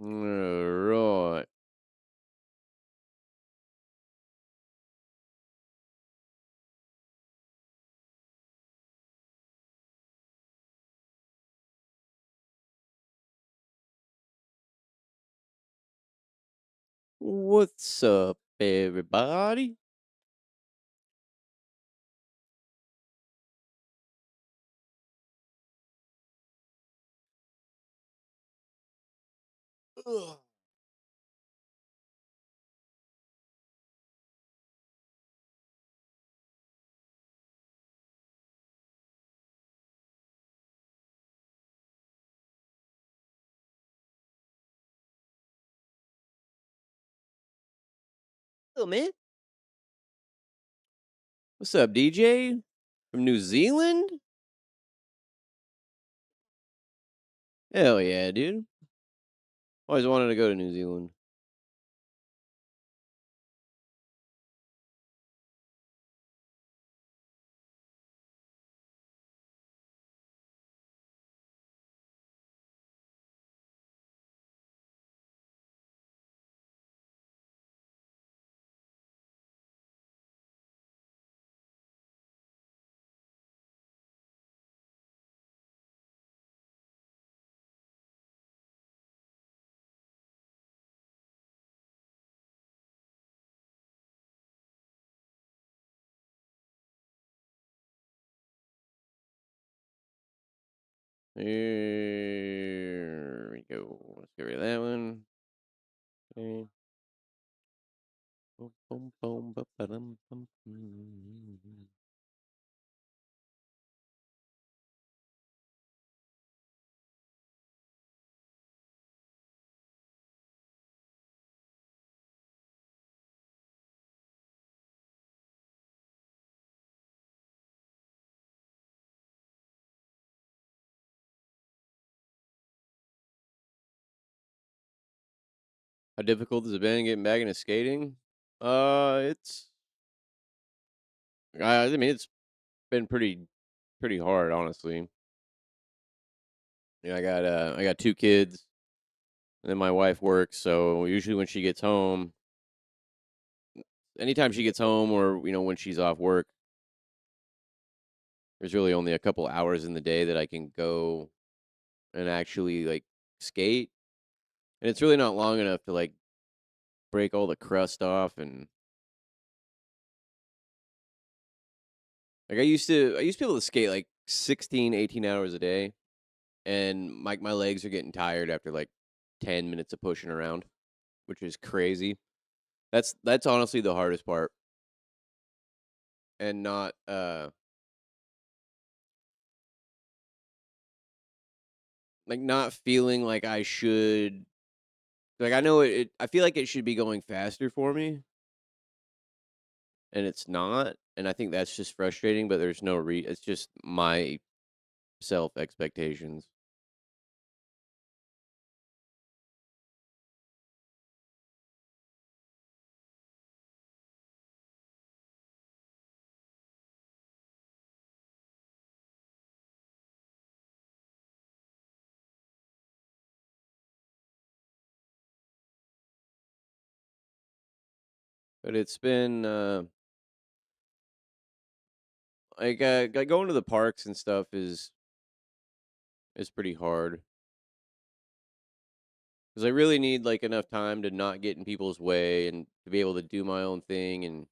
Alright. What's up, everybody? Ugh. Hello, man. What's up, DJ? From New Zealand? Hell yeah, dude. Always wanted to go to New Zealand. Here we go. Let's get rid of that one. Okay. Boom, boom, boom, ba-ba-dum, bum, mm. How difficult has it been getting back into skating? It's. I mean, it's been pretty hard, honestly. I got two kids, and then my wife works. So usually when she gets home, anytime she gets home, or when she's off work, there's really only a couple hours in the day that I can go and actually like skate, and it's really not long enough to like break all the crust off. And like I used to be able to skate like 16, 18 hours a day, and my legs are getting tired after like 10 minutes of pushing around, which is crazy. That's honestly the hardest part, and not feeling like I should. Like, I know I feel like it should be going faster for me, and it's not, and I think that's just frustrating, but there's no it's just my self expectations. But it's been like going to the parks and stuff is pretty hard because I really need like enough time to not get in people's way and to be able to do my own thing. And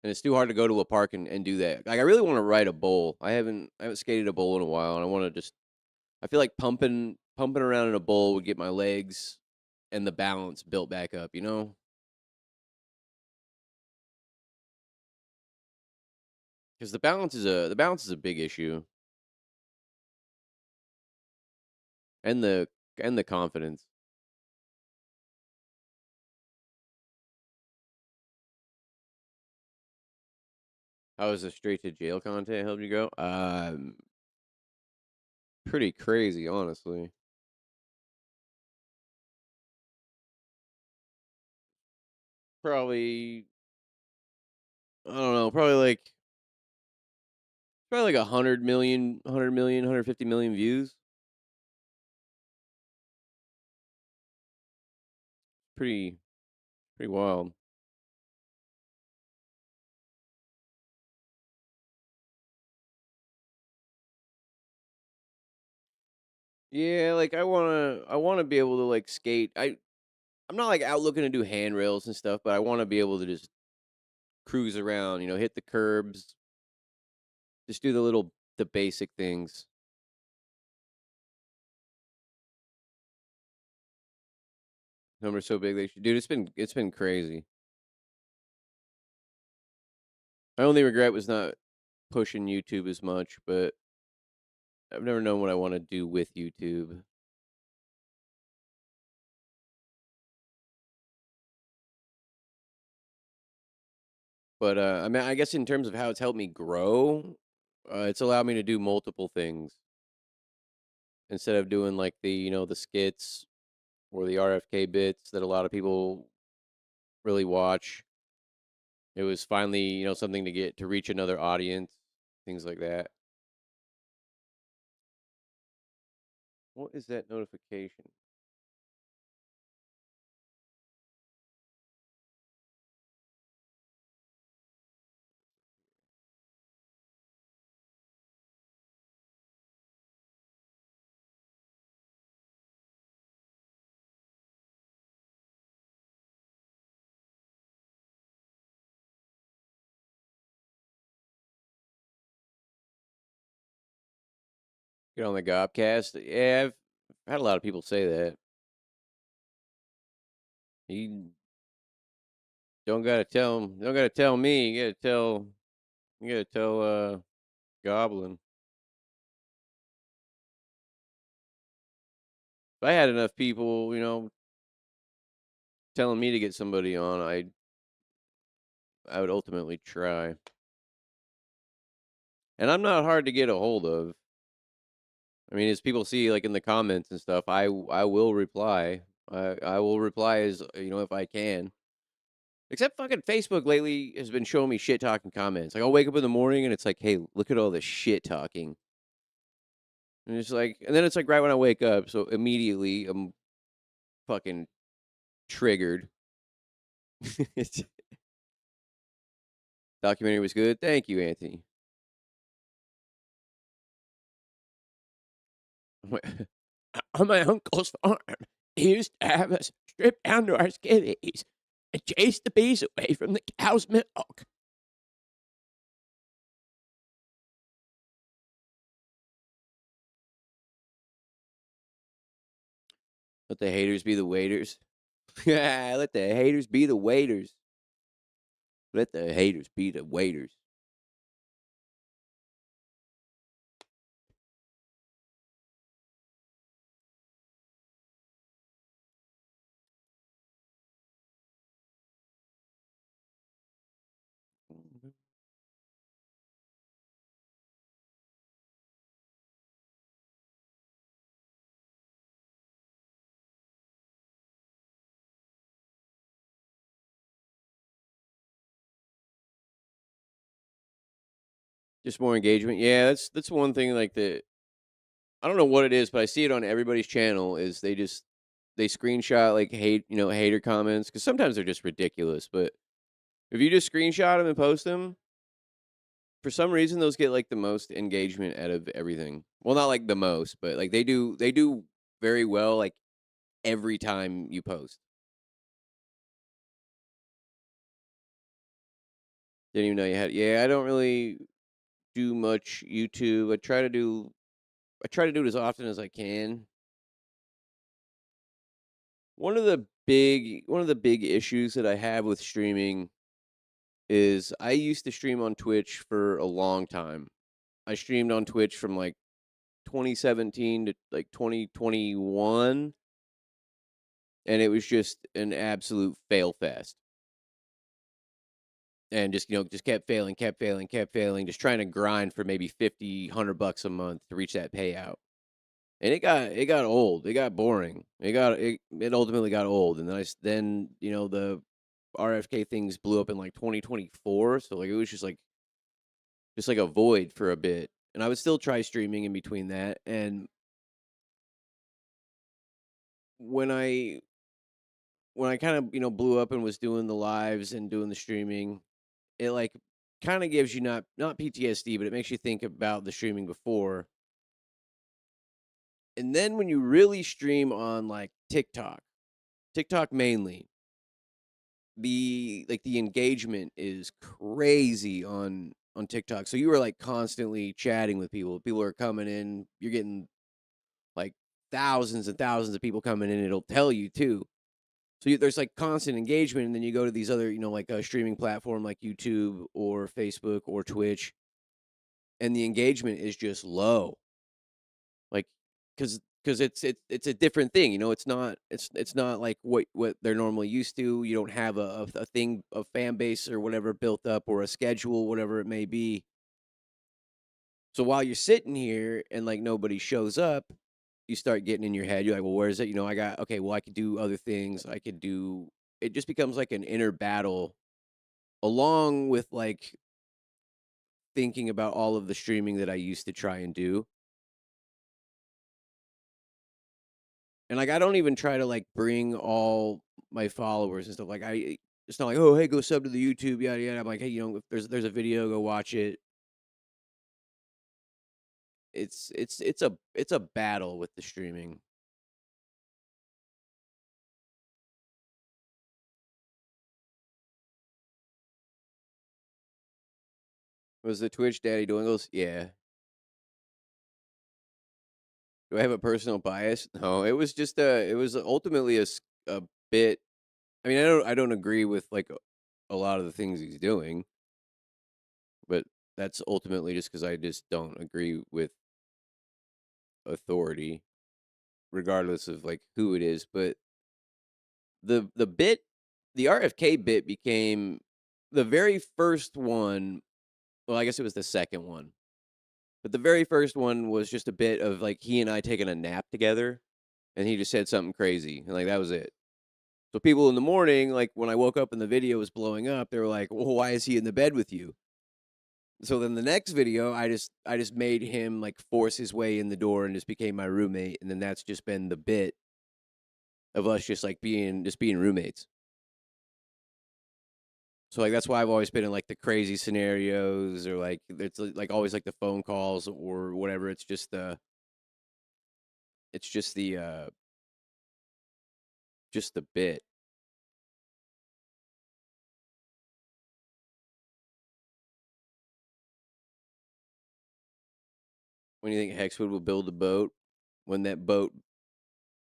it's too hard to go to a park and do that. Like, I really want to ride a bowl. I haven't skated a bowl in a while, and I want to just. I feel like pumping around in a bowl would get my legs and the balance built back up. Because the balance is a big issue, and the confidence. How was the straight to jail content helped you go? Pretty crazy, honestly. Probably I don't know. Probably like 100 million, 150 million views. pretty pretty wild. Yeah, like I wanna be able to like skate. I'm not like out looking to do handrails and stuff, but I want to be able to just cruise around, hit the curbs, just do the basic things. Numbers so big they should, dude. It's been crazy. My only regret was not pushing YouTube as much, but I've never known what I want to do with YouTube. But I mean, I guess in terms of how it's helped me grow, it's allowed me to do multiple things instead of doing like the skits or the RFK bits that a lot of people really watch. It was finally something to get to reach another audience, things like that. What is that notification? Get on the Gobcast. Yeah, I've had a lot of people say that. You don't gotta tell me. You gotta tell Goblin. If I had enough people, telling me to get somebody on, I would ultimately try. And I'm not hard to get a hold of. I mean, as people see, like in the comments and stuff, I will reply. I will reply as if I can. Except fucking Facebook lately has been showing me shit talking comments. Like I'll wake up in the morning and it's like, hey, look at all this shit talking. And it's like, and then it's like right when I wake up, so immediately I'm fucking triggered. It's, documentary was good. Thank you, Anthony. On my uncle's farm, he used to have us strip down to our skivvies and chase the bees away from the cow's milk. Let the haters be the waiters. Let the haters be the waiters. Let the haters be the waiters. Just more engagement. Yeah, that's one thing. Like I don't know what it is, but I see it on everybody's channel. Is they screenshot like hater comments because sometimes they're just ridiculous. But if you just screenshot them and post them, for some reason those get like the most engagement out of everything. Well, not like the most, but like they do very well like every time you post. Didn't even know you had. Yeah, I don't really do much YouTube. I try to do it as often as I can. One of the big issues that I have with streaming is I used to stream on Twitch for a long time. I streamed on Twitch from like 2017 to like 2021, and it was just an absolute fail fest. And just kept failing, kept failing, kept failing, just trying to grind for maybe 50, $100 a month to reach that payout. And it got old. It got boring. It ultimately got old. And then the RFK things blew up in like 2024. So like it was just like a void for a bit. And I would still try streaming in between that. And when I when I kind of, blew up and was doing the lives and doing the streaming, it like kind of gives you not PTSD, but it makes you think about the streaming before. And then when you really stream on like TikTok mainly, the engagement is crazy on TikTok. So you are like constantly chatting with people. People are coming in, you're getting like thousands and thousands of people coming in. It'll tell you too. So there's like constant engagement, and then you go to these other, like a streaming platform like YouTube or Facebook or Twitch, and the engagement is just low. Like, because it's a different thing. It's not like what they're normally used to. You don't have a thing, a fan base or whatever built up, or a schedule, whatever it may be. So while you're sitting here and like nobody shows up, you start getting in your head. You're like, well, where is it? I got okay. Well, I could do other things. I could do. It just becomes like an inner battle, along with like thinking about all of the streaming that I used to try and do. And, like, I don't even try to, like, bring all my followers and stuff, like, it's not like, "Oh, hey, go sub to the YouTube, yada, yada." I'm like, "Hey, if there's a video, go watch it." It's a battle with the streaming. Was the Twitch Daddy DOiNKS? Yeah. Do I have a personal bias? No, it was ultimately a bit. I mean, I don't agree with, like, a lot of the things he's doing, but that's ultimately just because I just don't agree with authority, regardless of, like, who it is. But the bit the RFK bit became the very first one. Well, I guess it was the second one, but the very first one was just a bit of, like, he and I taking a nap together, and he just said something crazy, and, like, that was it. So people in the morning, like, when I woke up and the video was blowing up, they were like, "Well, why is he in the bed with you?" So then the next video, I just made him, like, force his way in the door and just became my roommate, and then that's just been the bit of us just, like, being roommates. So, like, that's why I've always been in, like, the crazy scenarios, or, like, it's, like, always, like, the phone calls or whatever. It's just the bit. When you think Hexwood will build a boat, when that boat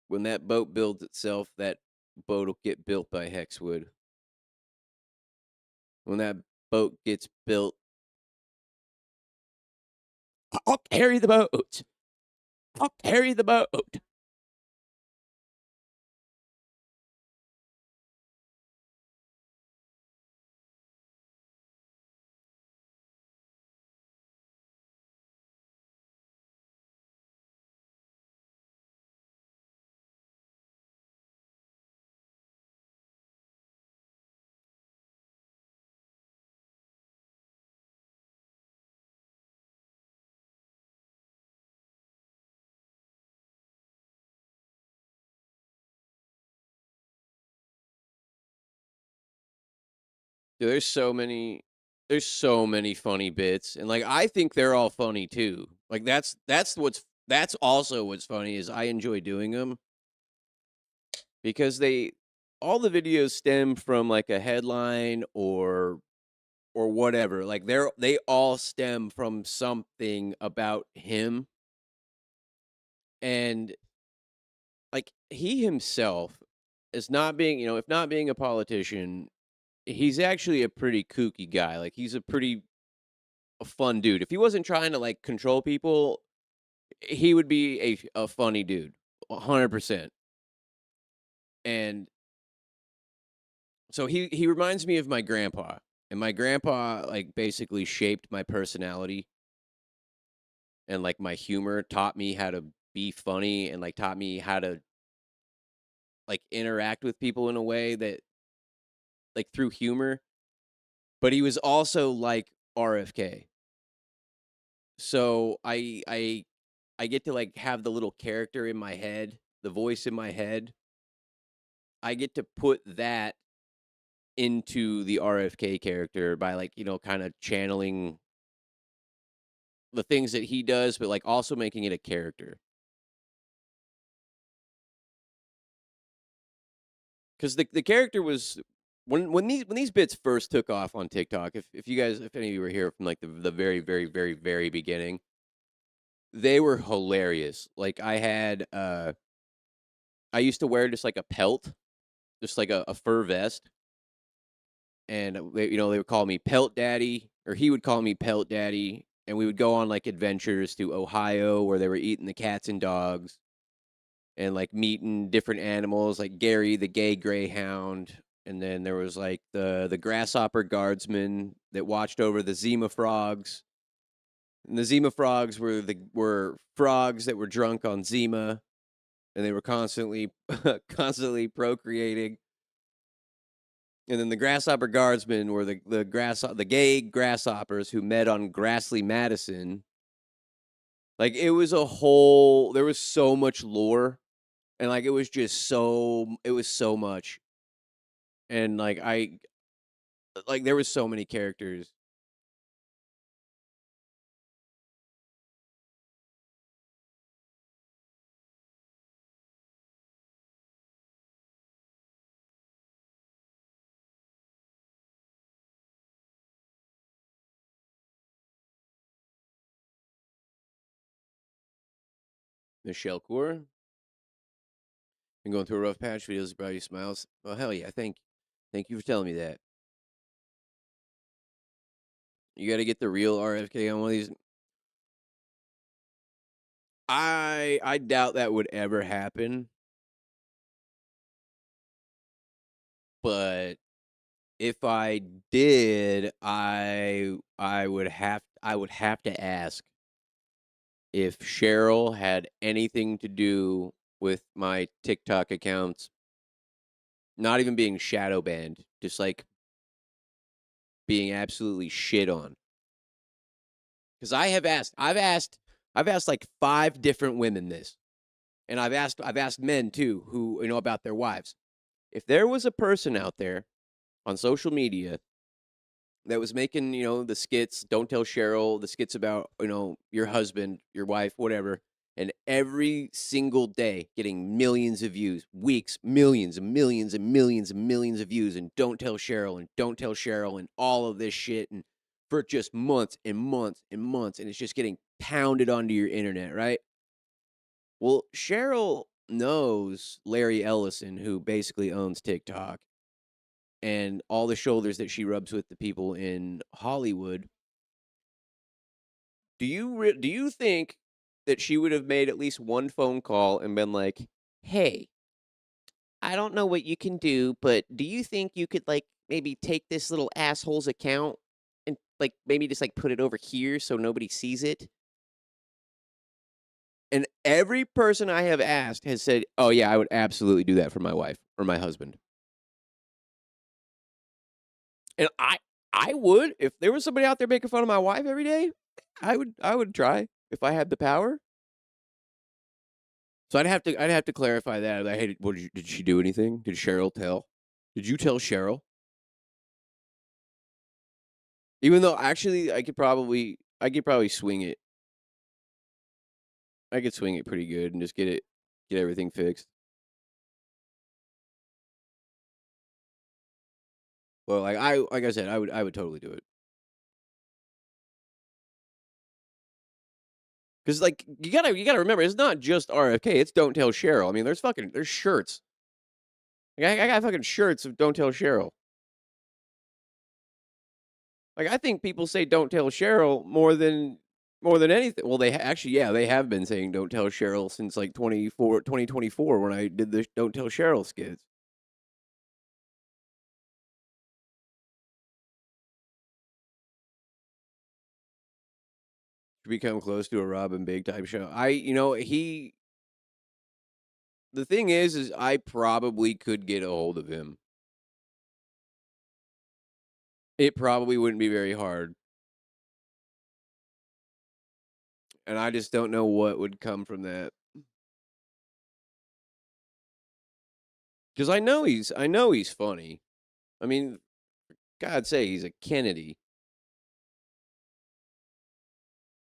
when that boat builds itself, that boat will get built by Hexwood. When that boat gets built, I'll carry the boat. I'll carry the boat. Dude, there's so many funny bits, and, like, I think they're all funny too. Like, that's also what's funny is I enjoy doing them because they all the videos stem from, like, a headline or whatever. Like, they all stem from something about him, and, like, he himself is not being, if not being a politician, he's actually a pretty kooky guy. Like, he's a fun dude. If he wasn't trying to, like, control people, he would be a funny dude, 100%. And so he reminds me of my grandpa, and my grandpa, like, basically shaped my personality and, like, my humor, taught me how to be funny, and, like, taught me how to, like, interact with people in a way that, like, through humor. But he was also like RFK. So I get to, like, have the little character in my head, the voice in my head, I get to put that into the RFK character by, like, kinda channeling the things that he does, but, like, also making it a character. Because the character was when these bits first took off on TikTok, if any of you were here from, like, the very, very, very, very beginning, they were hilarious. Like, I used to wear just, like, a pelt, just like a fur vest, and, they would call me Pelt Daddy, or he would call me Pelt Daddy, and we would go on, like, adventures to Ohio where they were eating the cats and dogs and, like, meeting different animals, like Gary, the gay greyhound, and then there was, like, the grasshopper guardsman that watched over the Zima frogs, and the Zima frogs were frogs that were drunk on Zima, and they were constantly constantly procreating. And then the grasshopper guardsmen were the gay grasshoppers who met on Grassley Madison. Like, there was so much lore, and, like, it was so much, and, there was so many characters. Michelle Cour, been going through a rough patch, videos about you smiles. Oh, hell yeah, thank you for telling me that. You gotta get the real RFK on one of these. I doubt that would ever happen, but if I did, I would have to ask if Cheryl had anything to do with my TikTok accounts not even being shadow banned, just, like, being absolutely shit on. Because I've asked, like, 5 different women this, and I've asked men too who, about their wives. If there was a person out there on social media that was making, the skits, "Don't Tell Cheryl," the skits about, your husband, your wife, whatever, and every single day getting millions of views, weeks, millions and millions and millions and millions of views, and "Don't Tell Cheryl," and "Don't Tell Cheryl," and all of this shit, and for just months and months and months, and it's just getting pounded onto your internet, right? Well, Cheryl knows Larry Ellison, who basically owns TikTok, and all the shoulders that she rubs with the people in Hollywood. Do you think that she would have made at least one phone call and been like, "Hey, I don't know what you can do, but do you think you could, like, maybe take this little asshole's account and, like, maybe just, like, put it over here so nobody sees it?" And every person I have asked has said, "Oh yeah, I would absolutely do that for my wife or my husband." And I would, if there was somebody out there making fun of my wife every day, I would try if I had the power. So I'd have to clarify that. Like, hey, did she do anything? Did Cheryl tell? Did you tell Cheryl? Even though actually I could probably swing it. I could swing it pretty good and just get everything fixed. Well, like I said, I would totally do it. Cuz like you got to remember it's not just RFK, it's Don't Tell Cheryl. I mean, there's shirts. Like, I got fucking shirts of Don't Tell Cheryl. Like, I think people say "Don't Tell Cheryl" more than anything. Well, actually, yeah, they have been saying "Don't Tell Cheryl" since, like, 2024 when I did the "Don't Tell Cheryl" skits. To become close to a Robin Big type show. He the thing is I probably could get a hold of him. It probably wouldn't be very hard, and I just don't know what would come from that. because I know he's funny. I mean, God's sake, he's a Kennedy.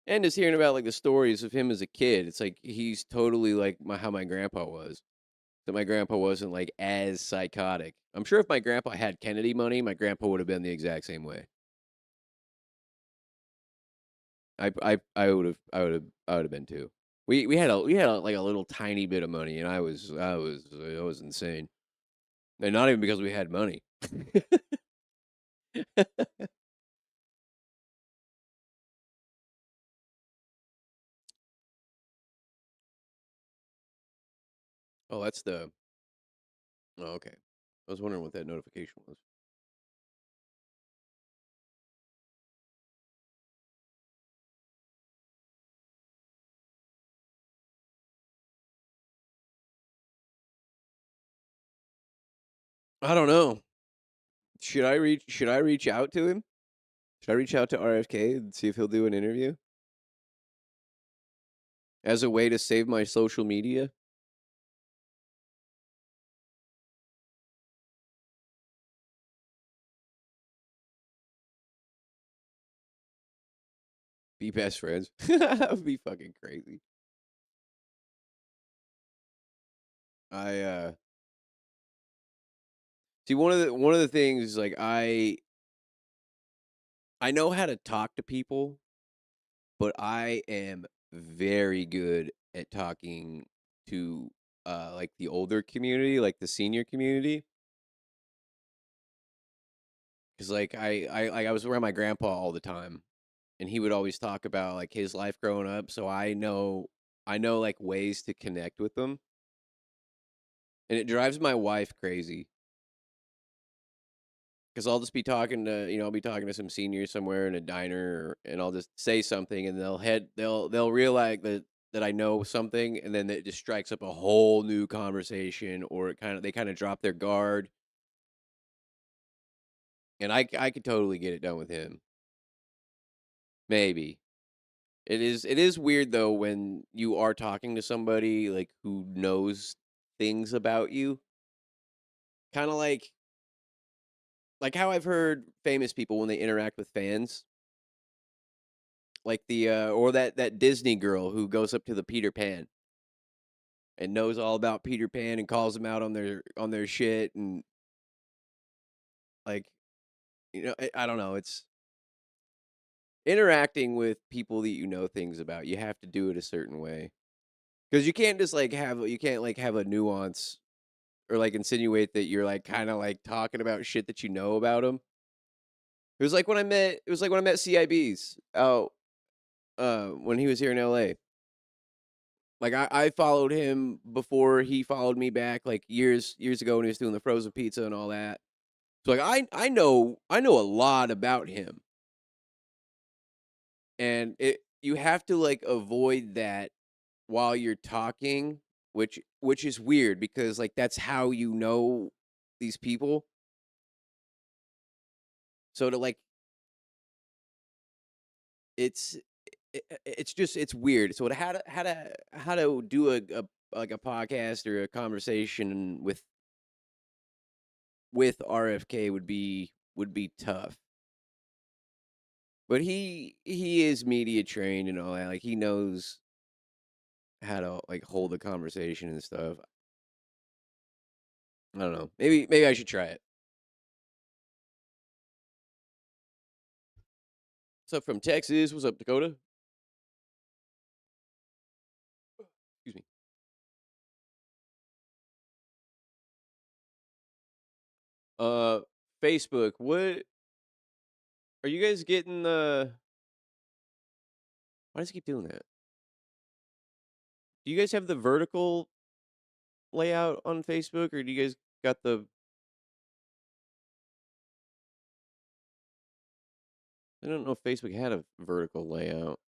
And just hearing about, like, the stories of him as a kid, it's like he's totally like how my grandpa was. That my grandpa wasn't, like, as psychotic. I'm sure if my grandpa had Kennedy money, my grandpa would have been the exact same way. I would have been too. We had a, like, a little tiny bit of money, and I was insane. And not even because we had money. Oh, that's the oh, okay. I was wondering what that notification was. I don't know. Should I reach out to him? Should I reach out to RFK and see if he'll do an interview as a way to save my social media? Be best friends. That would be fucking crazy. I see one of the things is like I know how to talk to people, but I am very good at talking to like the older community, like the senior community. Cause like I was around my grandpa all the time, and he would always talk about like his life growing up. So I know like ways to connect with them, and it drives my wife crazy because I'll just be talking to I'll be talking to some seniors somewhere in a diner, and I'll just say something, and they'll realize that I know something, and then it just strikes up a whole new conversation, or they kind of drop their guard, and I could totally get it done with him. Maybe it is weird though when you are talking to somebody like who knows things about you, kind of like how I've heard famous people when they interact with fans. Like the or that Disney girl who goes up to the Peter Pan and knows all about Peter Pan and calls them out on their shit, and like I don't know, it's interacting with people that you know things about. You have to do it a certain way because you can't just like you can't like have a nuance or like insinuate that you're like kind of like talking about shit that you know about them. It was like when I met CIBs out when he was here in LA. Like I followed him before he followed me back, like years ago when he was doing the frozen pizza and all that. So like I know a lot about him, and it you have to like avoid that while you're talking, which is weird because like that's how you know these people. So to like it's it's just it's weird. So to how to do a like a podcast or a conversation with RFK would be tough. But he is media trained and all that. Like he knows how to like hold a conversation and stuff. I don't know. Maybe I should try it. What's up from Texas? What's up, Dakota? Excuse me. Uh Facebook. What are you guys getting why does it keep doing that? Do you guys have the vertical layout on Facebook, or do you guys got the I don't know if Facebook had a vertical layout.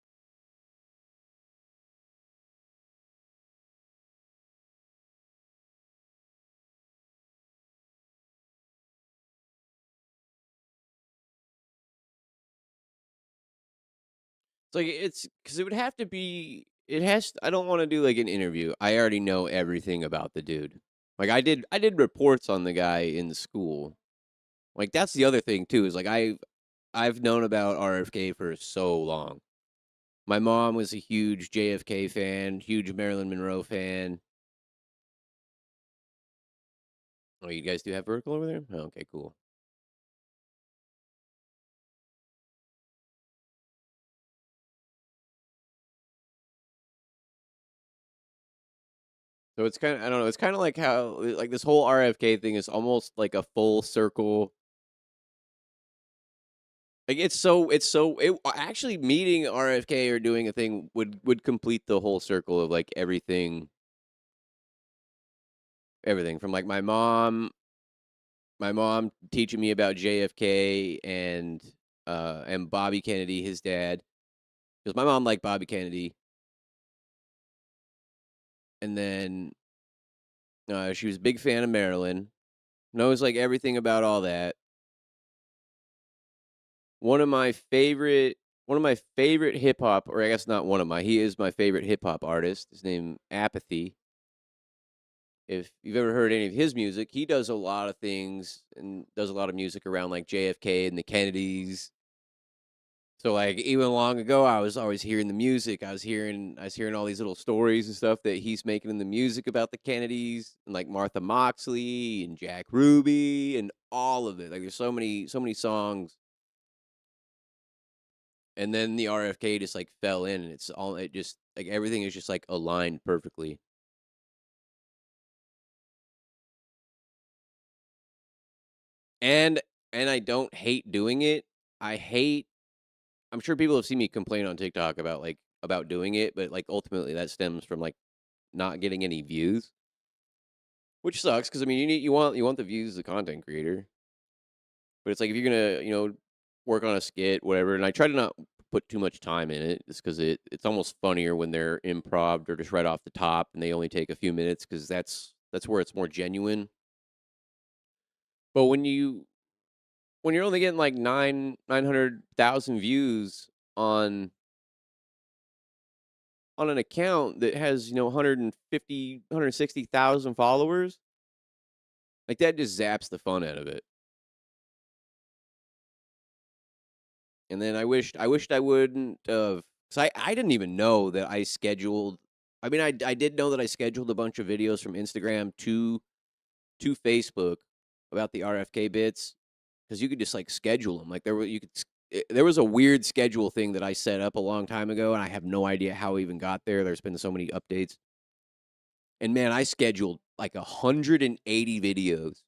It's like it's because it would have to be. It has. I don't want to do like an interview. I already know everything about the dude. Like, I did reports on the guy in school. Like, that's the other thing too, is, like, I've known about RFK for so long. My mom was a huge JFK fan, huge Marilyn Monroe fan. Oh, you guys do have vertical over there? Oh, okay, cool. So it's kinda I don't know, it's kinda like how like, this whole RFK thing is almost like a full circle. Like, actually meeting RFK or doing a thing would complete the whole circle of, like, everything from, like, my mom teaching me about JFK and Bobby Kennedy, his dad, because my mom liked Bobby Kennedy, and then, she was a big fan of Marilyn, knows, like, everything about all that. One of my favorite one of my favorite hip hop, or I guess not one of my, he is my favorite hip hop artist. His name Apathy. If you've ever heard any of his music, he does a lot of things and does a lot of music around like JFK and the Kennedys. So like even long ago, I was always hearing the music. I was hearing all these little stories and stuff that he's making in the music about the Kennedys and like Martha Moxley and Jack Ruby and all of it. Like there's so many songs. And then the RFK just like fell in and it just like everything is just like aligned perfectly. And and I don't hate doing it. I hate I'm sure people have seen me complain on TikTok about about doing it, but like ultimately that stems from like not getting any views, which sucks because I mean you want the views as a content creator, but it's like if you're gonna work on a skit whatever, and I try to not put too much time in it, just because it's almost funnier when they're improv or just right off the top and they only take a few minutes because that's where it's more genuine. But when you're only getting like 900,000 views on on an account that has 160,000 followers, like that just zaps the fun out of it. And then I wished I wouldn't have, cuz I didn't even know that I scheduled. I mean I did know that I scheduled a bunch of videos from Instagram to Facebook about the RFK bits, cuz you could just like schedule them. Like there was a weird schedule thing that I set up a long time ago and I have no idea how I even got there. There's been so many updates. And man, I scheduled like 180 videos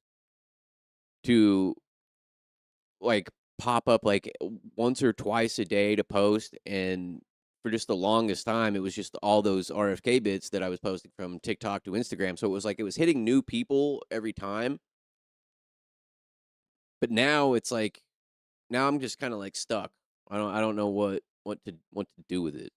to like pop up like once or twice a day to post. And for just the longest time, it was just all those RFK bits that I was posting from TikTok to Instagram. So it was like it was hitting new people every time. But now it's like now I'm just kind of like stuck. I don't know what to do with it.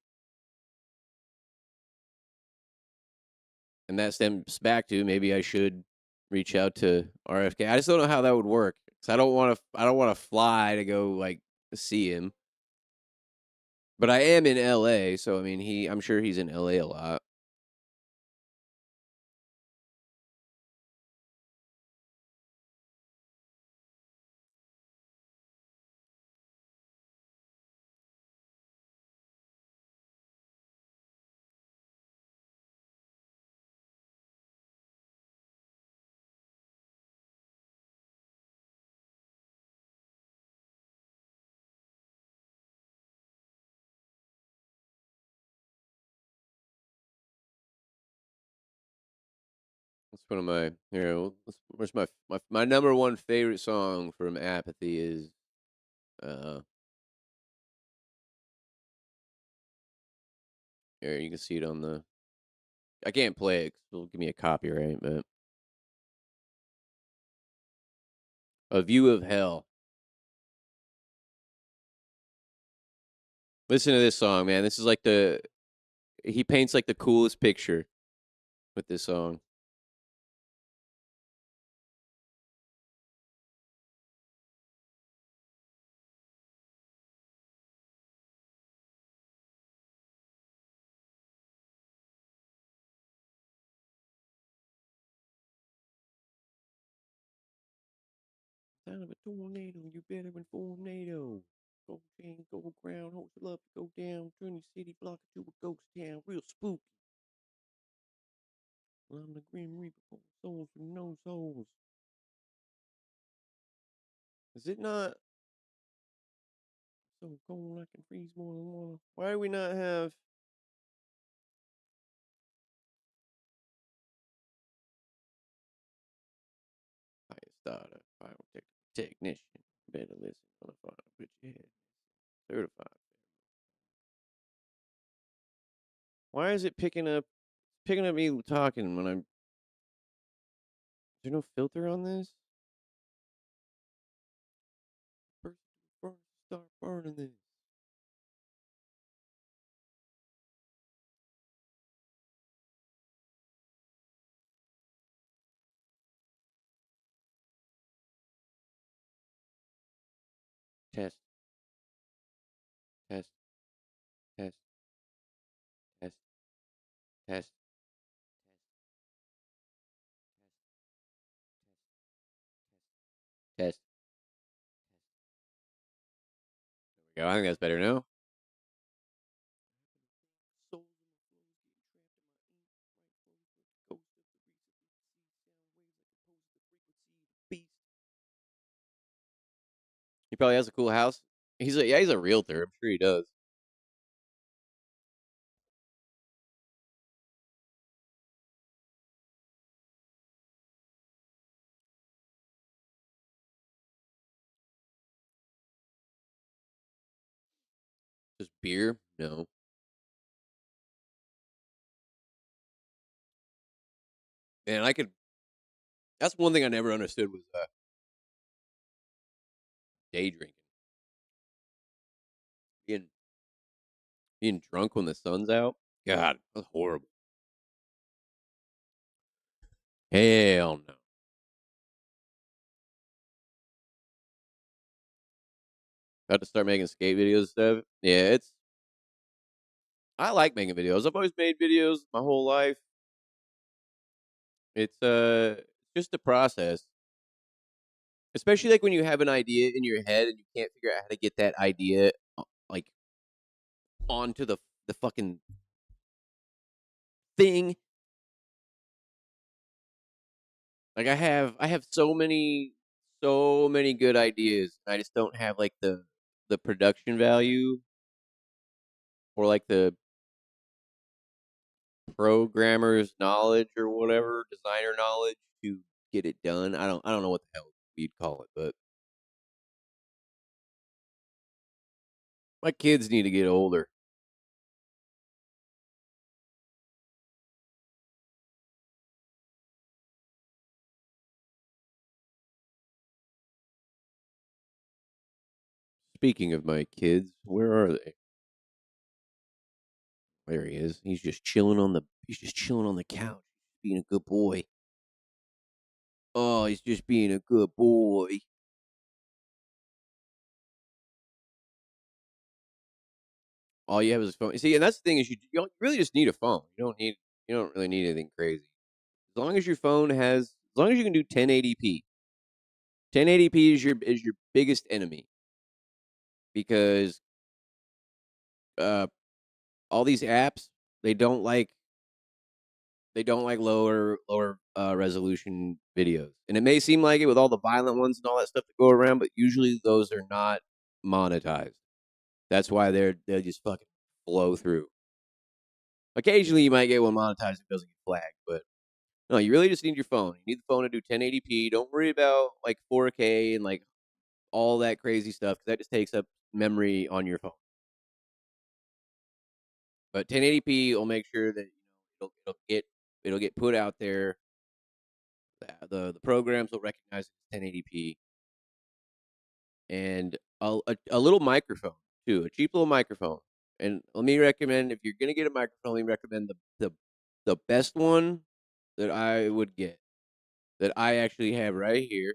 And that stems back to maybe I should reach out to RFK. I just don't know how that would work. 'Cause I don't want to fly to go like see him. But I am in LA, so I mean I'm sure he's in LA a lot. That's one of my where's my number one favorite song from Apathy is uh here you can see it on the I can't play it 'cause it'll give me a copyright, but A View of Hell. Listen to this song, man. This is like the he paints like the coolest picture with this song. Sound of a tornado, you better inform NATO. Gold chain, gold crown, hopes of love to go down. Turn the city block into a ghost town. Real spooky. Well, I'm the Grim Reaper, full of souls from no souls. Is it not so cold I can freeze more than water? Why do we not have? Highest starter, biotech technician. Better listen on the phone. Put your head. Certified. Why is it picking up me talking when I'm? Is there no filter on this? First, start burning this. Test, test, test, test, test, test. There we go. I think that's better now. He probably has a cool house. He's a realtor. I'm sure he does. Just beer? No. Man, I could. That's one thing I never understood was day drinking. Being being drunk when the sun's out. God, that's horrible. Hell no. About to start making skate videos and stuff. Yeah, it's. I like making videos. I've always made videos my whole life. It's just a process. Especially like when you have an idea in your head and you can't figure out how to get that idea like onto the fucking thing. Like I have so many good ideas. I just don't have like the production value or like the programmer's knowledge or whatever, designer knowledge to get it done. I don't know what the hell you'd call it, but my kids need to get older. Speaking of my kids, where are they? There he is. He's just chilling on the couch, being a good boy. Oh, he's just being a good boy. All you have is a phone. See, and that's the thing is you really just need a phone. You don't really need anything crazy. As long as your phone has, as long as you can do 1080p. 1080p is your biggest enemy because uh all these apps they don't like lower resolution videos. And it may seem like it with all the violent ones and all that stuff that go around, but usually those are not monetized. That's why they just fucking flow through. Occasionally you might get one monetized that doesn't get flagged, but no, you really just need your phone. You need the phone to do 1080p. Don't worry about like 4K and like all that crazy stuff because that just takes up memory on your phone. But 1080p will make sure that it'll get put out there. The programs will recognize it's 1080p and a little microphone too, a cheap little microphone. And let me recommend if you're gonna get a microphone, let me recommend the best one that I would get that I actually have right here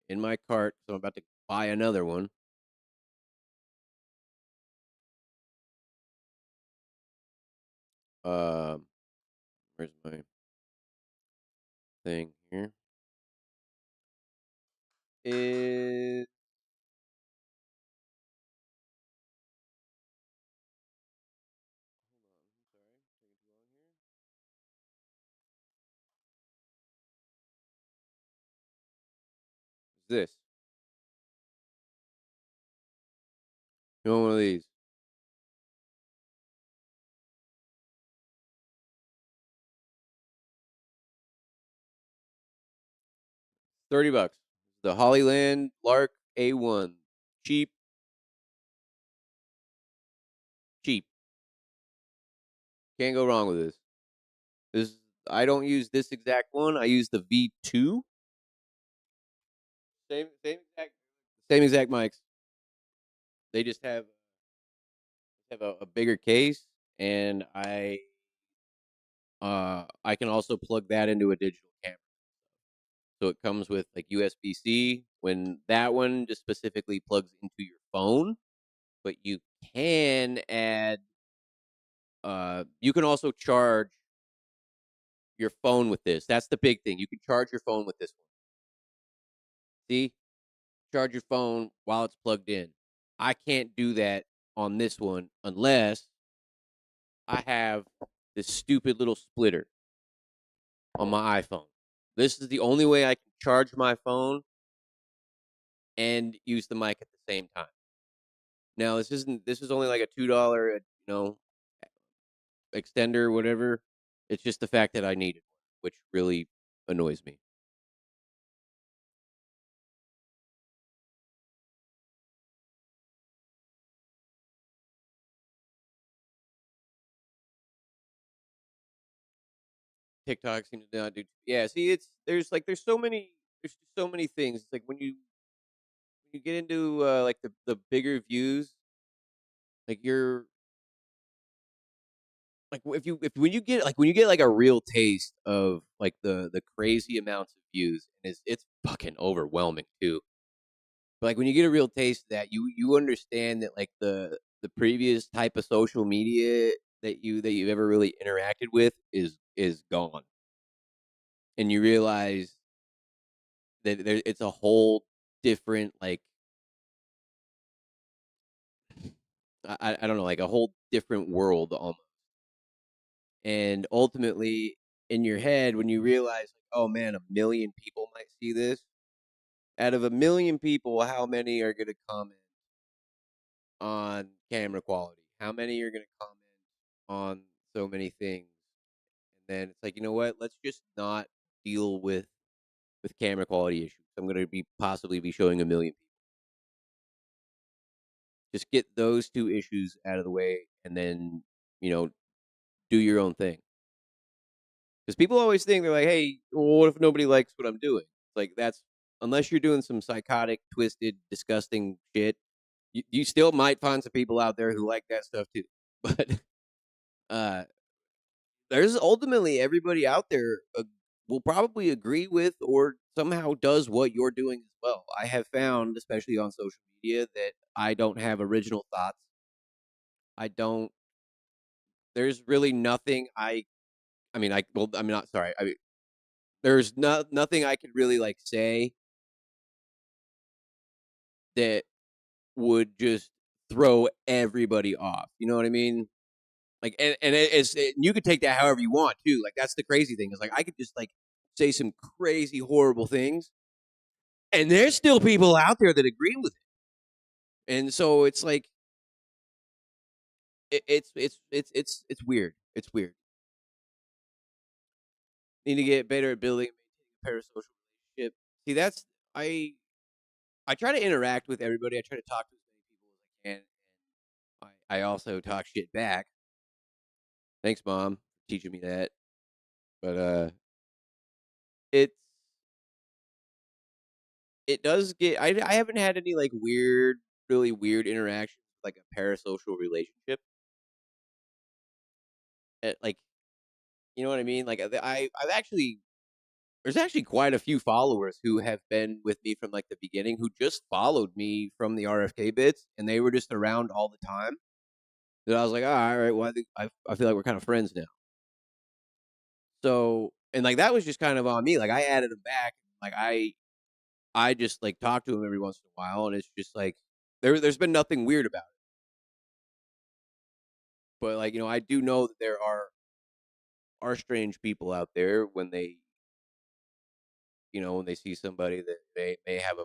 in my cart. So I'm about to buy another one. Um, where's my thing here? is hold on, I'm sorry, taking too long here. Is this? You want one of these? 30 bucks. The Hollyland Lark A1. Cheap, cheap. Can't go wrong with this. This I don't use this exact one. I use the V2. Same exact mics. They just have a bigger case, and I can also plug that into a digital camera. So it comes with like USB C. When that one just specifically plugs into your phone, but you can add. You can also charge your phone with this. That's the big thing. You can charge your phone with this one. See, charge your phone while it's plugged in. I can't do that on this one unless I have this stupid little splitter on my iPhone. This is the only way I can charge my phone and use the mic at the same time. Now, this is only like a $2, extender, whatever. It's just the fact that I need it, which really annoys me. TikTok seems to not do. Yeah, see, there's so many things. It's like when you get into like the bigger views, like you're like if when you get like a real taste of like the crazy amounts of views, and it's fucking overwhelming too. But like when you get a real taste of that, you understand that like the previous type of social media that you've ever really interacted with is gone, and you realize that it's a whole different like I don't know, like a whole different world almost. And ultimately, in your head, when you realize, like, oh man, a million people might see this. Out of a million people, how many are going to comment on camera quality? How many are going to comment on so many things? And then it's like, you know what? Let's just not deal with camera quality issues. I'm going to be possibly be showing a million people. Just get those two issues out of the way, and then you know do your own thing. Because people always think they're like, "Hey, well, what if nobody likes what I'm doing?" It's like that's unless you're doing some psychotic, twisted, disgusting shit. You still might find some people out there who like that stuff too. But uh, there's ultimately everybody out there will probably agree with or somehow does what you're doing as well. I have found, especially on social media, that I don't have original thoughts. I don't. There's really nothing I mean, I'm not sorry. There's nothing I could really like say that would just throw everybody off. You know what I mean? Like, you could take that however you want too. Like, that's the crazy thing is like I could just like say some crazy horrible things, and there's still people out there that agree with it. And so it's like it's weird. It's weird. Need to get better at building and maintaining a parasocial relationship. See, that's I I try to interact with everybody. I try to talk to as many people as I can. I also talk shit back. Thanks, mom, for teaching me that. But it's it does get. I haven't had any like weird, really weird interactions with like a parasocial relationship. Like you know what I mean? Like I've actually there's actually quite a few followers who have been with me from like the beginning who just followed me from the RFK bits, and they were just around all the time. That I was like, oh, all right, well, I feel like we're kind of friends now. So, and like that was just kind of on me. Like I added them back. Like I just, like, talk to him every once in a while, and it's just, like, there's been nothing weird about it, but, like, I do know that there are strange people out there when when they see somebody that they may have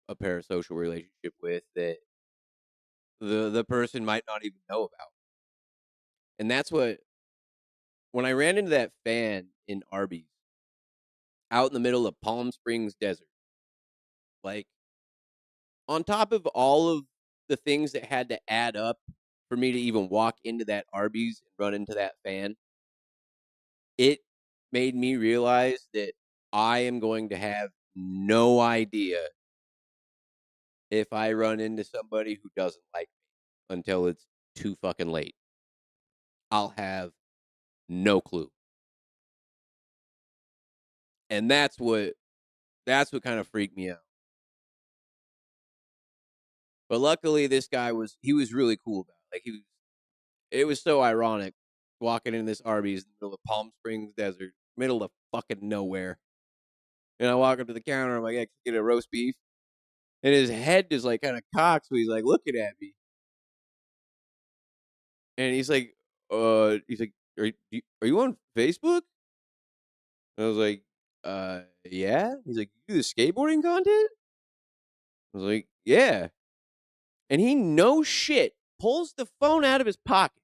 a parasocial relationship with that the person might not even know about, and that's what when I ran into that fan in Arby's out in the middle of Palm Springs desert, like, on top of all of the things that had to add up for me to even walk into that Arby's and run into that fan, it made me realize that I am going to have no idea if I run into somebody who doesn't like me until it's too fucking late. I'll have no clue. And that's what kind of freaked me out. But luckily this guy was really cool about it. Like it was so ironic walking in this Arby's in the middle of Palm Springs desert, middle of fucking nowhere. And I walk up to the counter, I'm like, "Hey, can I get a roast beef?" And his head is like kind of cocked, so he's like looking at me. And he's like, are you on Facebook? And I was like, yeah. He's like, "You do the skateboarding content?" I was like, "Yeah." And he no shit pulls the phone out of his pocket,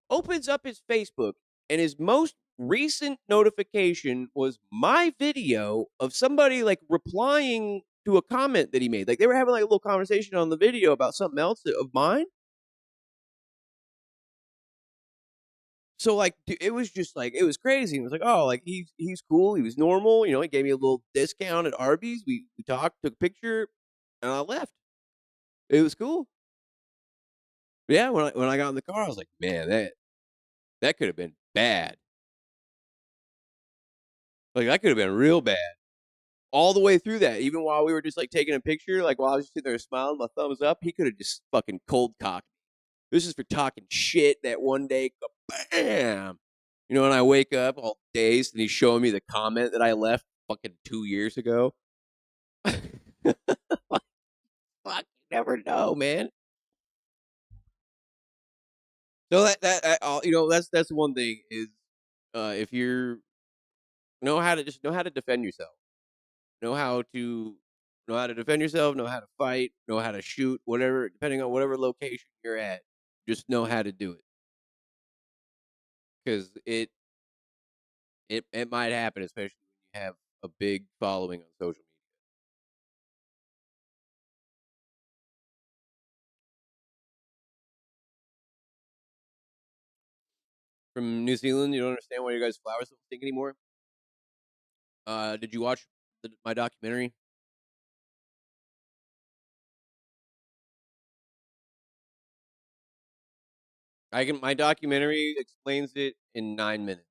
opens up his Facebook, and his most recent notification was my video of somebody like replying to a comment that he made. Like they were having like a little conversation on the video about something else of mine. So like it was just like it was crazy. It was like, oh, like he's cool. He was normal. He gave me a little discount at Arby's. We talked, took a picture, and I left. It was cool. Yeah, when I got in the car, I was like, man, that could have been bad. Like that could have been real bad. All the way through that, even while we were just like taking a picture, like while I was just sitting there smiling, my thumbs up, he could have just fucking cold cocked me. This is for talking shit that one day, bam. And I wake up all dazed and he's showing me the comment that I left fucking 2 years ago. Fuck, you never know, man. So that's one thing is if you're know how to defend yourself. Know how to know how to defend yourself, know how to fight, know how to shoot, whatever, depending on whatever location you're at. Just know how to do it because it might happen, especially when you have a big following on social media. From New Zealand, you don't understand why your guys' flowers don't stink anymore. Did you watch my documentary? My documentary explains it in 9 minutes.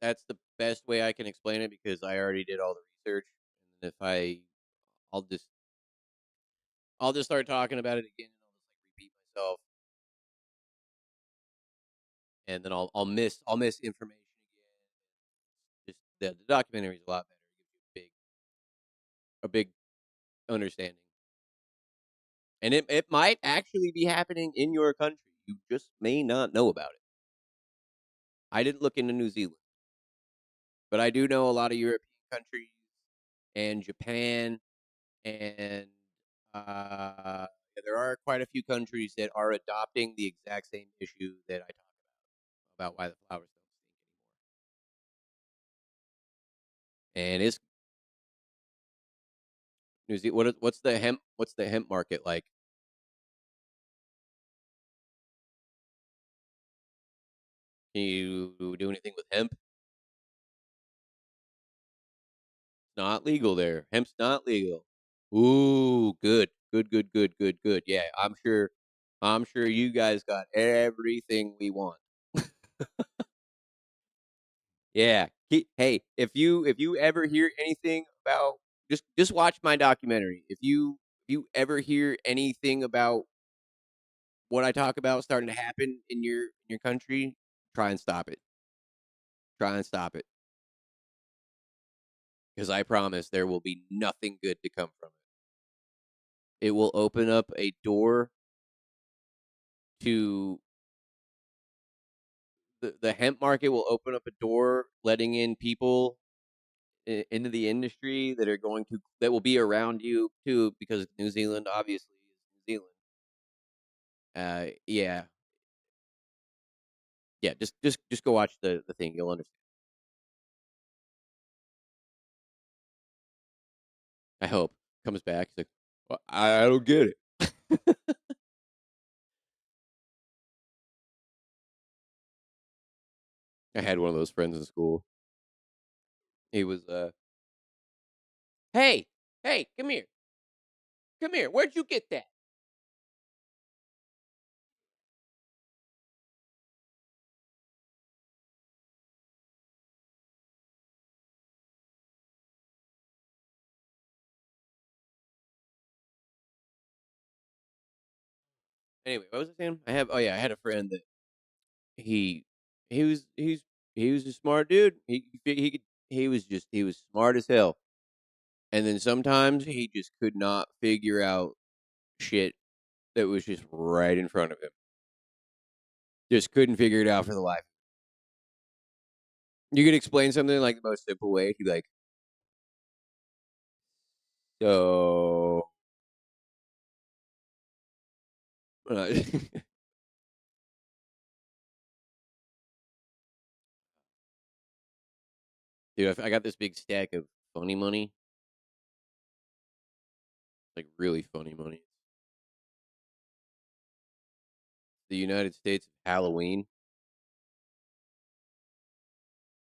That's the best way I can explain it because I already did all the research. And if I'll just I'll just start talking about it again, and I'll just like repeat myself, and then I'll miss information again. Just the documentary is a lot better. It gives you a big understanding, and it might actually be happening in your country. You just may not know about it. I didn't look into New Zealand, but I do know a lot of European countries and Japan, and yeah, there are quite a few countries that are adopting the exact same issue that I talk about why the flowers don't stink anymore. And it's New Zealand. What's the hemp market like? Can you do anything with hemp? It's not legal there. Hemp's not legal. Ooh, good, good, good, good, good, good. Yeah, I'm sure you guys got everything we want. Yeah. Hey, if you ever hear anything about just watch my documentary. If you ever hear anything about what I talk about starting to happen in your country, try and stop it. Try and stop it. because I promise there will be nothing good to come from it. It will open up a door to the hemp market will open up a door, letting in people into the industry that are going to that will be around you too, because New Zealand obviously is New Zealand. Yeah, yeah. Just go watch the thing. You'll understand. I hope comes back. He's like, well, I don't get it. I had one of those friends in school. He was hey, hey, come here. Where'd you get that? Anyway, what was I saying? I had a friend that he he was he's he was a smart dude. He was smart as hell. And then sometimes he just could not figure out shit that was just right in front of him. Just couldn't figure it out for the life. You could explain something like the most simple way. He'd be like, so, dude, I got this big stack of funny money, like really funny money. The United States of Halloween,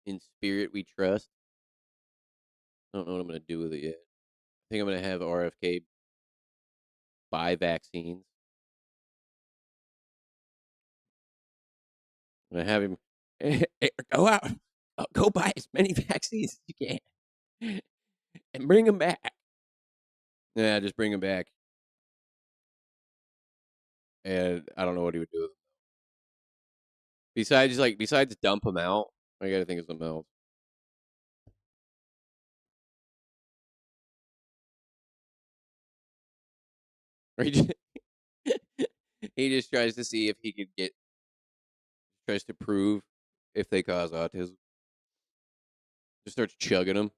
in spirit we trust. I don't know what I'm gonna do with it yet. I think I'm gonna have RFK buy vaccines. I'm gonna have him go out, go buy as many vaccines as you can, and bring them back. Yeah, just bring them back. And I don't know what he would do with them. Besides dump them out, I gotta think of something else. Or he just tries to see if he could get tries to prove if they cause autism. Just starts chugging them.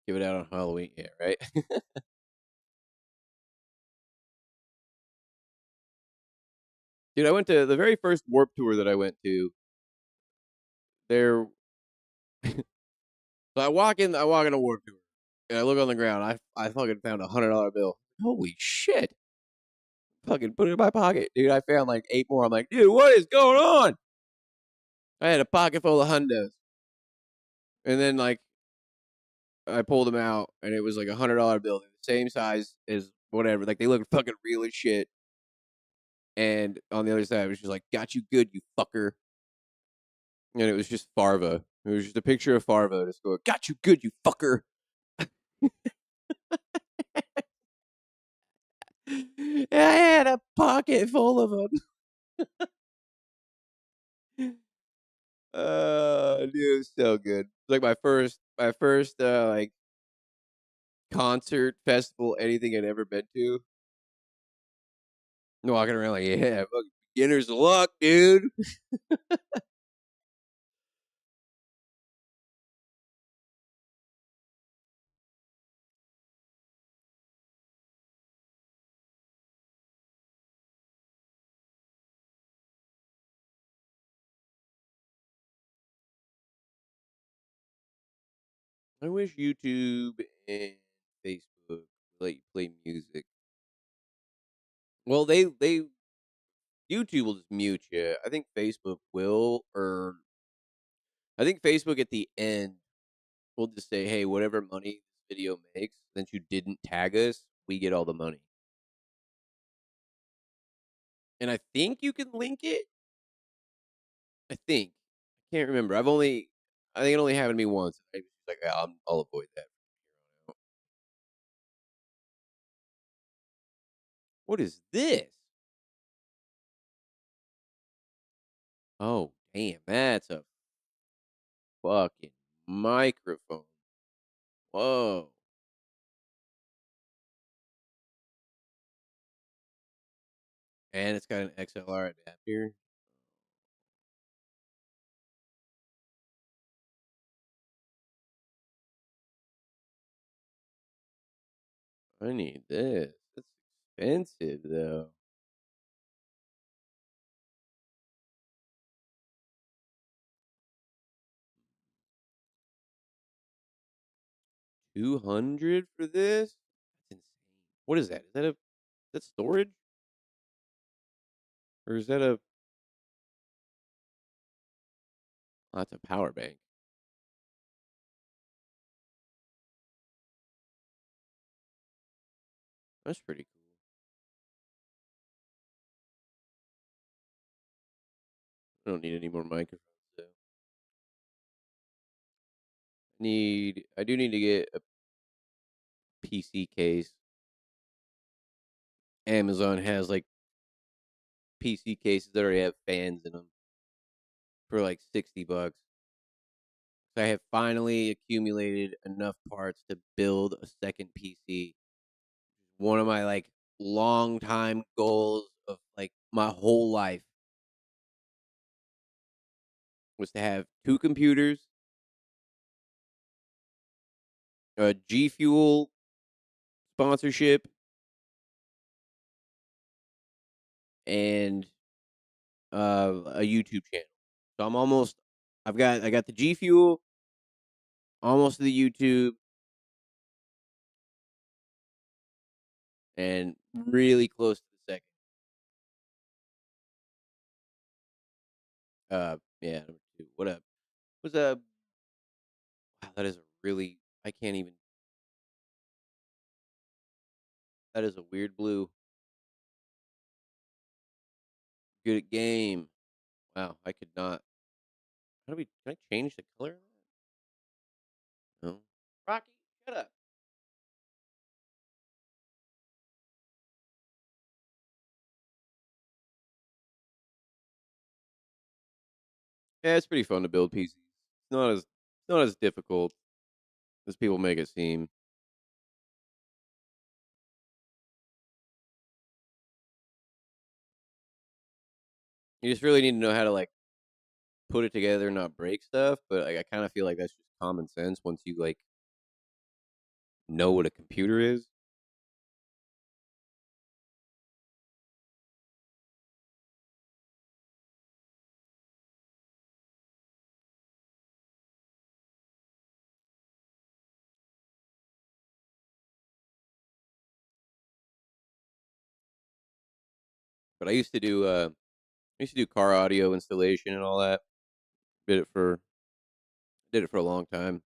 Give it out on Halloween. Yeah, right. Dude, I went to the very first Warp Tour that I went to. There, so I walk in a Warp Tour, and I look on the ground. I fucking found $100 bill. Holy shit! Fucking put it in my pocket, dude. I found like 8 more. I'm like, dude, what is going on? I had a pocket full of hundos, and then like I pulled them out, and it was like $100 bill, the same size as whatever. Like they look fucking real as shit. And on the other side, it was just like, "Got you good, you fucker." And it was just Farva. It was just a picture of Farva just going, "Got you good, you fucker." And I had a pocket full of them. Dude, it was so good. It's like my first like concert festival, anything I'd ever been to. Walking around like, yeah, fucking beginner's luck, dude. I wish YouTube and Facebook let you play music. Well, they YouTube will just mute you. I think Facebook will, or I think Facebook at the end will just say, "Hey, whatever money this video makes, since you didn't tag us, we get all the money." And I think you can link it. I think I can't remember. I think it only happened to me once. I was like, yeah, I'll avoid that. What is this? Oh, damn, that's a fucking microphone. Whoa. And it's got an XLR adapter. I need this. That's expensive though. 200 for this? That's insane. What is that? Is that storage? Or is that a oh, that's a power bank. That's pretty cool. I don't need any more microphones though. I do need to get a PC case. Amazon has like PC cases that already have fans in them for like $60. So I have finally accumulated enough parts to build a second PC. One of my like long time goals of like my whole life was to have two computers, a G Fuel sponsorship, and a YouTube channel. So I got the G Fuel, almost to the YouTube, and really close to the second. Yeah, number two. What up? Was a wow, that is a really I can't even. That is a weird blue. Good at game. Wow, I could not. How do we? Can I change the color? No. Rocky, shut up. Yeah, it's pretty fun to build PCs. Not as difficult as people make it seem. You just really need to know how to like put it together and not break stuff. But like, I kind of feel like that's just common sense once you like know what a computer is. But I used to do car audio installation and all that. Did it for did it for a long time,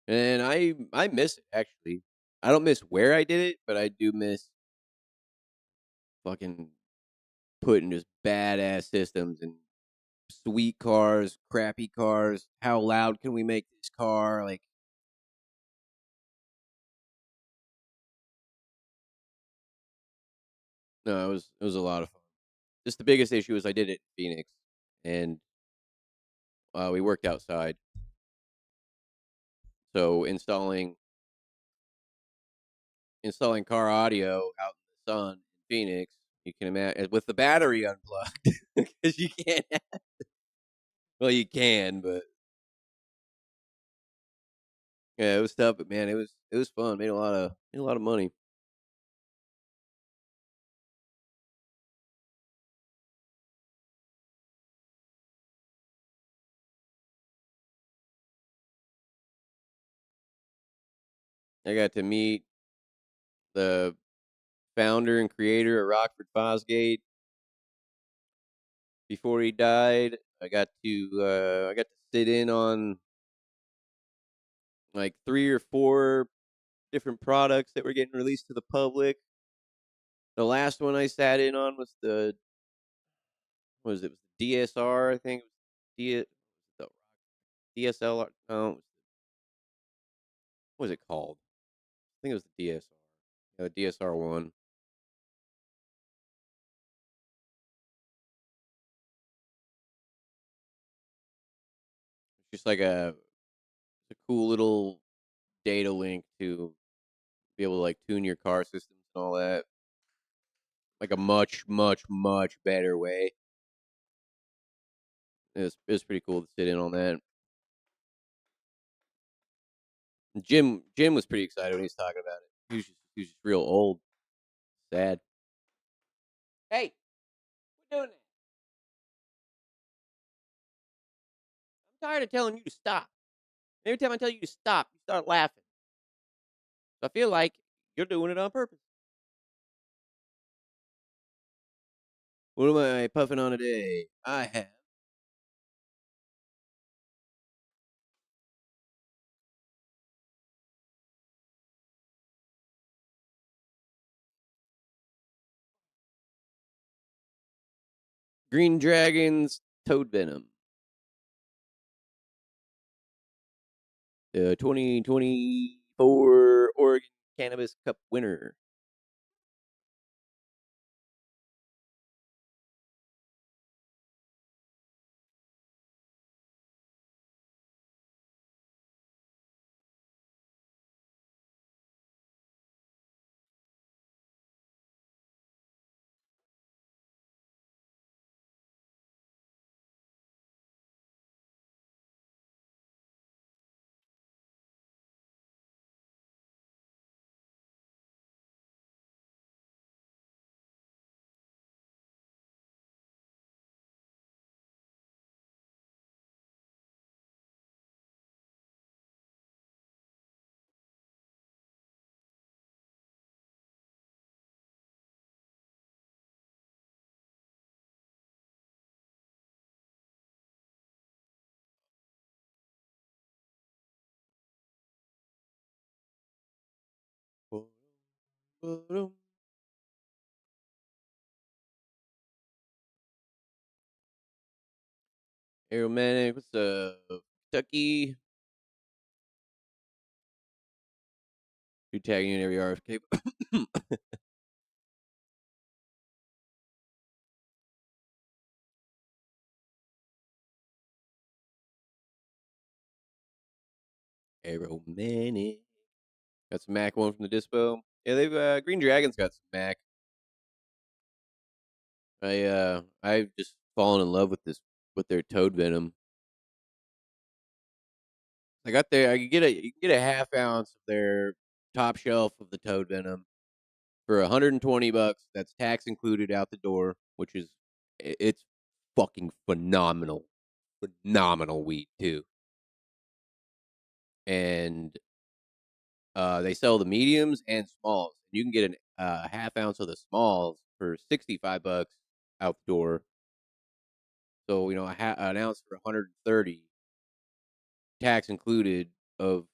and I miss it actually. I don't miss where I did it, but I do miss fucking putting just badass systems and sweet cars, crappy cars. How loud can we make this car? Like, no, it was a lot of fun. Just the biggest issue is I did it in Phoenix, and we worked outside, so installing car audio out in the sun in Phoenix, you can imagine with the battery unplugged because you can't. Well, you can, but yeah, it was tough. But man, it was fun. Made a lot of money. I got to meet the founder and creator of Rockford Fosgate before he died. I got to sit in on like three or four different products that were getting released to the public. The last one I sat in on was the what was it? It was the DSR, I think. It was the DSLR. No, what was it called? I think it was the DSR. The DSR one. Just like a cool little data link to be able to like tune your car systems and all that. Like a much, much, much better way. It was pretty cool to sit in on that. Jim was pretty excited when he was talking about it. He was just real old, sad. Hey, quit doing that. I'm tired of telling you to stop. Every time I tell you to stop, you start laughing. So I feel like you're doing it on purpose. What am I puffing on today? I have Green Dragon's Toad Venom. The 2024 Oregon Cannabis Cup winner. Aromatic, what's up? Kentucky. You tagging in every RFK. Aromatic. Got some Mac one from the dispo. Yeah, they've Green Dragon's got some Mac. I've just fallen in love with this with their Toad Venom. I could get a you can get a half ounce of their top shelf of the Toad Venom for $120. That's tax included out the door, which is it's fucking phenomenal, phenomenal weed too. And they sell the mediums and smalls. You can get a half ounce of the smalls for $65 out the door. So an ounce for 130, tax included, of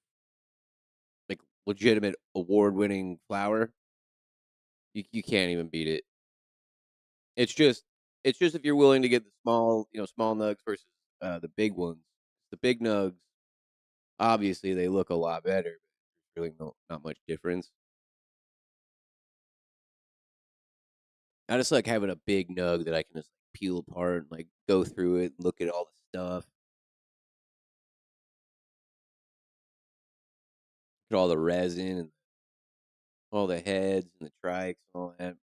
like legitimate award winning flower. You can't even beat it. It's just if you're willing to get the small nugs versus the big ones. The big nugs, obviously, they look a lot better, but there's really not much difference. I just like having a big nug that I can just peel apart and like go through it, look at all the stuff, look at all the resin and all the heads and the trikes and all that.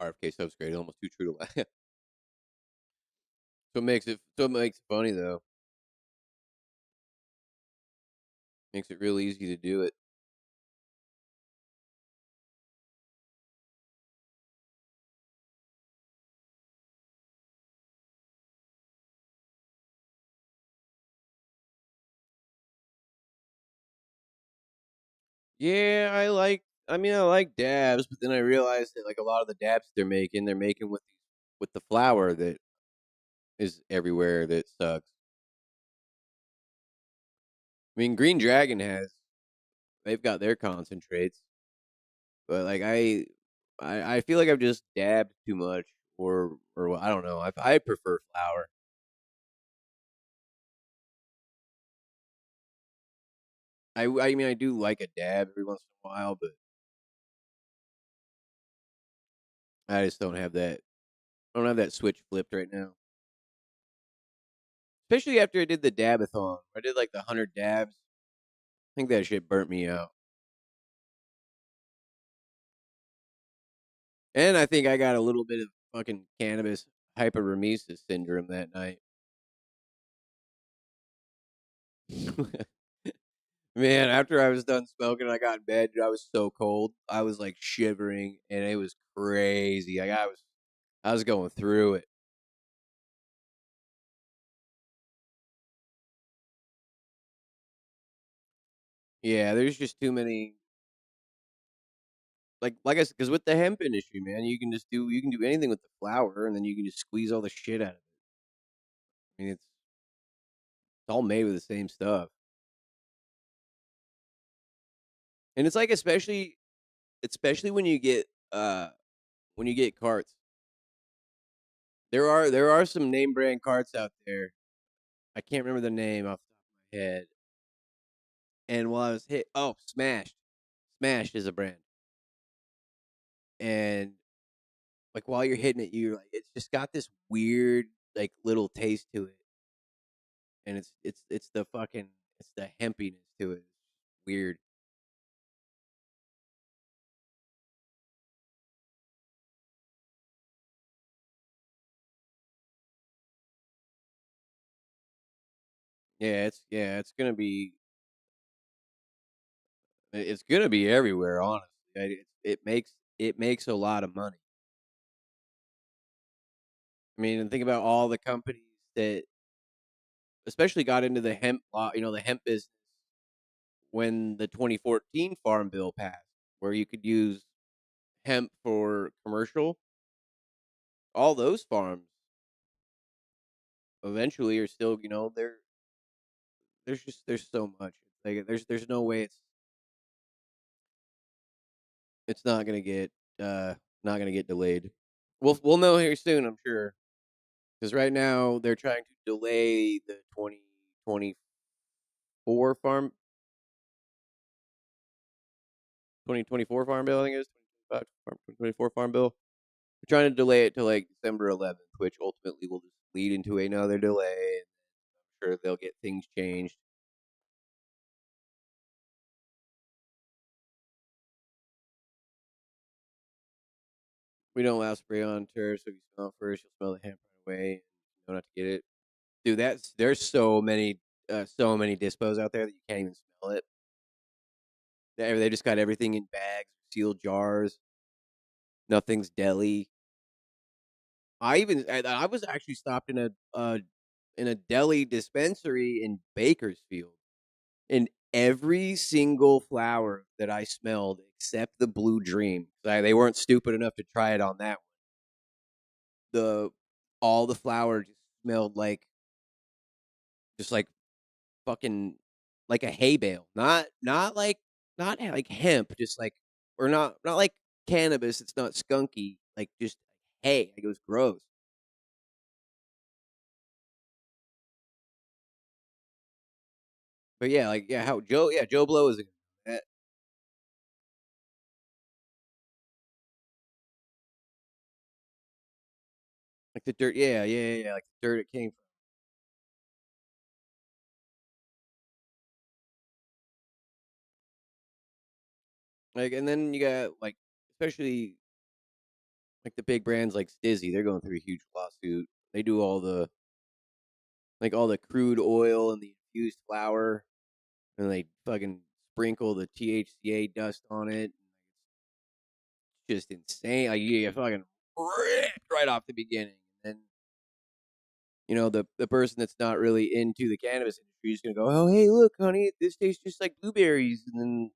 RFK stuff's great, almost too true to life. So it makes it funny though. Makes it real easy to do it. Yeah, I like dabs, but then I realized that like a lot of the dabs they're making with the flour that is everywhere that sucks. I mean, Green Dragon they've got their concentrates, but like I feel like I've just dabbed too much, or I don't know. I prefer flour. I mean, I do like a dab every once in a while, but I just don't have that. I don't have that switch flipped right now. Especially after I did the dabathon. I did like the 100 dabs. I think that shit burnt me out. And I think I got a little bit of fucking cannabis hyperemesis syndrome that night. Man, after I was done smoking, I got in bed. Dude, I was so cold. I was like shivering, and it was crazy. Like I was going through it. Yeah, there's just too many. Like I said, because with the hemp industry, man, you can do anything with the flower, and then you can just squeeze all the shit out of it. I mean, it's all made with the same stuff, and it's like especially when you get carts. There are some name brand carts out there. I can't remember the name off the top of my head. And while I was hit, oh, Smashed is a brand, and like while you're hitting it, you're like, it's just got this weird like little taste to it, and it's the fucking it's the hempiness to it. It's weird. It's it's gonna be everywhere. Honestly, it makes a lot of money. I mean, and think about all the companies that especially got into the hemp law, the hemp business when the 2014 Farm Bill passed, where you could use hemp for commercial. All those farms eventually are still, there's so much. Like there's no way it's not gonna get not gonna get delayed. We'll know here soon, I'm sure, because right now they're trying to delay the farm 2024 farm bill. I think it is 2024 farm bill. They're trying to delay it to like December 11th, which ultimately will just lead into another delay. And I'm sure they'll get things changed. We don't allow spray on turf, so if you smell it first, you'll smell the hemp right away. You don't have to get it, dude. There's so many dispos out there that you can't even smell it. They just got everything in bags, sealed jars. Nothing's deli. I was actually stopped in a deli dispensary in Bakersfield, and every single flower that I smelled except the Blue Dream, they weren't stupid enough to try it on that one. The all the flower just smelled like just like fucking like a hay bale, not like hemp, just like or not like cannabis. It's not skunky, like just hay. Like it was gross. But yeah, like how Joe Blow is like the dirt. Like the dirt it came from. Like, and then you got like, especially like the big brands like Stizzy, they're going through a huge lawsuit. They do all the crude oil and the infused flour, and they fucking sprinkle the THCA dust on it. It's just insane. Like you fucking ripped right off the beginning. And then the person that's not really into the cannabis industry is gonna go, oh hey look honey, this tastes just like blueberries, and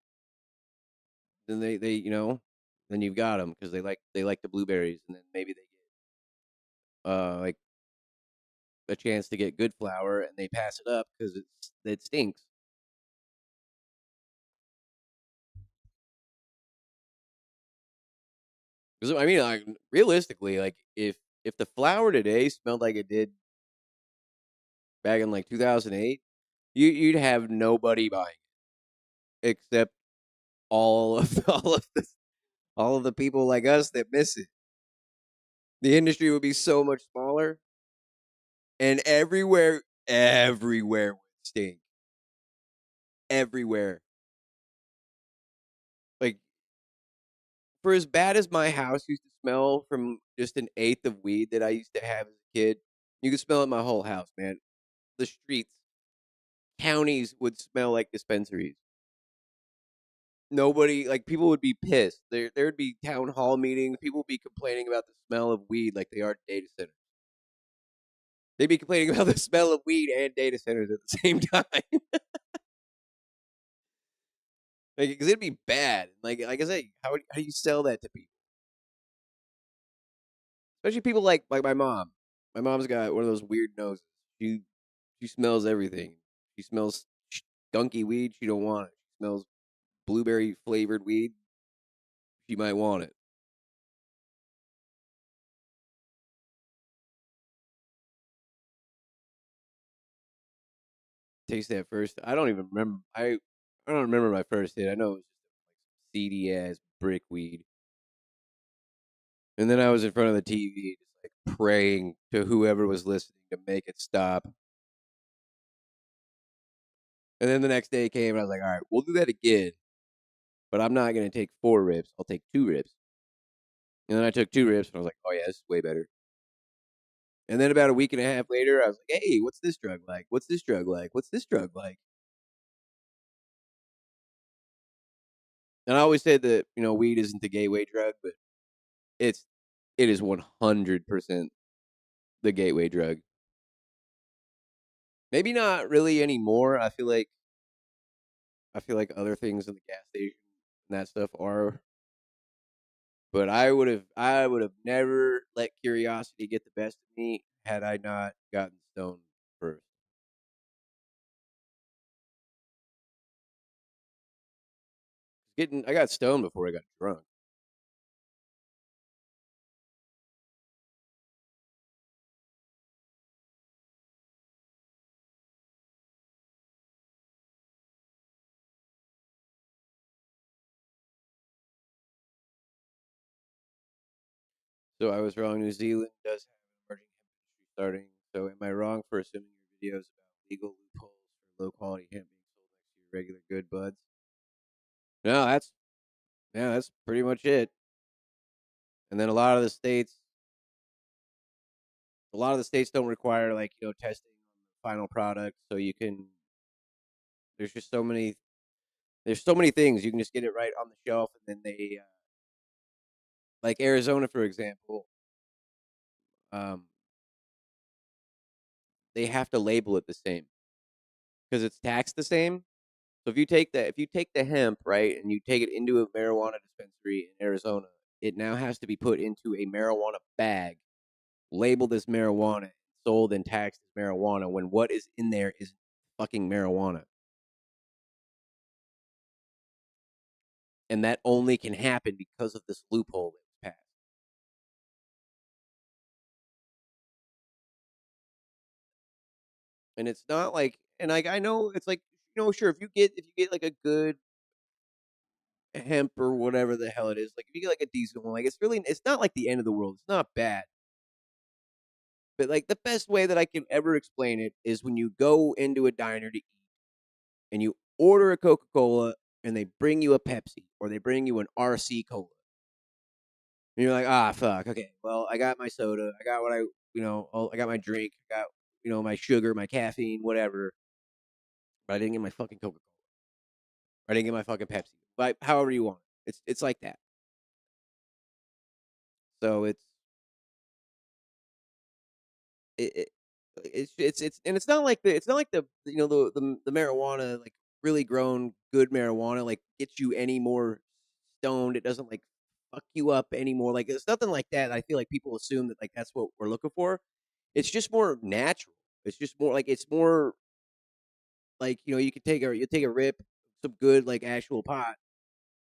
then they then you've got them because they like the blueberries, and then maybe they get like a chance to get good flour and they pass it up because it stinks. Because I mean, like realistically, like if the flour today smelled like it did back in like 2008, you'd have nobody buying it. except all of all of the people like us that miss it. The industry would be so much smaller, and everywhere would stink. Everywhere. Like, for as bad as my house used to smell from just an eighth of weed that I used to have as a kid, you could smell it in my whole house, man. The streets, counties would smell like dispensaries. Nobody, like, people would be pissed. There'd be town hall meetings. People would be complaining about the smell of weed like they are data centers. They'd be complaining about the smell of weed and data centers at the same time. Like, because it'd be bad. Like I said, how do you sell that to people? Especially people like my mom. My mom's got one of those weird noses. She she smells everything. She smells skunky weed. She don't want it. She smells blueberry flavored weed. She might want it. Taste that first. I don't even remember. I don't remember my first hit. I know it was just like seedy ass brick weed. And then I was in front of the TV, just like praying to whoever was listening to make it stop. And then the next day came, and I was like, all right, we'll do that again. But I'm not going to take 4 rips. I'll take 2 rips. And then I took 2 rips, and I was like, oh, yeah, this is way better. And then about a week and a half later, I was like, hey, what's this drug like? What's this drug like? What's this drug like? And I always said that, weed isn't the gateway drug, but it's it is 100% the gateway drug. Maybe not really anymore. I feel like other things in the gas station and that stuff are, but I would have never let curiosity get the best of me had I not gotten stoned first. I got stoned before I got drunk. So I was wrong. New Zealand does have an emerging hemp industry starting. So am I wrong for assuming your videos about legal loopholes for low quality hemp being sold next to your regular good buds? No, that's pretty much it. And then a lot of the states don't require, like, testing on the final product, so you can. There's just so many things you can just get it right on the shelf, and then like Arizona, for example, um, they have to label it the same because it's taxed the same. So if you take the hemp, right, and you take it into a marijuana dispensary in Arizona, it now has to be put into a marijuana bag, labeled as marijuana, sold and taxed as marijuana, when what is in there is fucking marijuana. And that only can happen because of this loophole that was passed. And it's not like, and like, I know it's like, sure, if you get like a good hemp or whatever the hell it is, like if you get like a decent one, like it's not like the end of the world. It's not bad. But like the best way that I can ever explain it is when you go into a diner to eat and you order a Coca-Cola and they bring you a Pepsi or they bring you an RC Cola. And you're like, ah, fuck. Okay, well, I got my soda. I got I got my drink. I got, my sugar, my caffeine, whatever. But I didn't get my fucking Coca-Cola. I didn't get my fucking Pepsi. But however you want it. It's like that. So it it's and it's not like the the marijuana, like really grown good marijuana, like gets you any more stoned. It doesn't like fuck you up anymore. Like it's nothing like that. I feel like people assume that like that's what we're looking for. It's just more natural. It's more like you take a rip, some good like actual pot,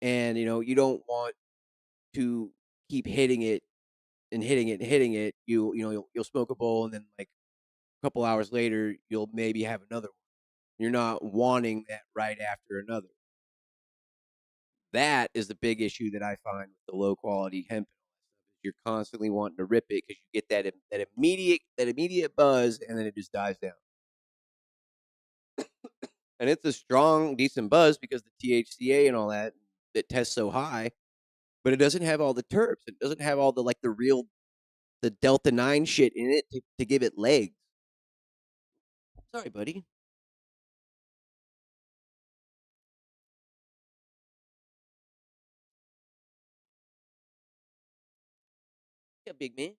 and you don't want to keep hitting it and hitting it and hitting it. You'll smoke a bowl and then like a couple hours later you'll maybe have another one. You're not wanting that right after another. That is the big issue that I find with the low quality hemp. You're constantly wanting to rip it because you get that immediate buzz, and then it just dies down. And it's a strong, decent buzz because the THCA and all that tests so high, but it doesn't have all the terps. It doesn't have all the like the Delta 9 shit in it to give it legs. Sorry, buddy. Yeah, big man.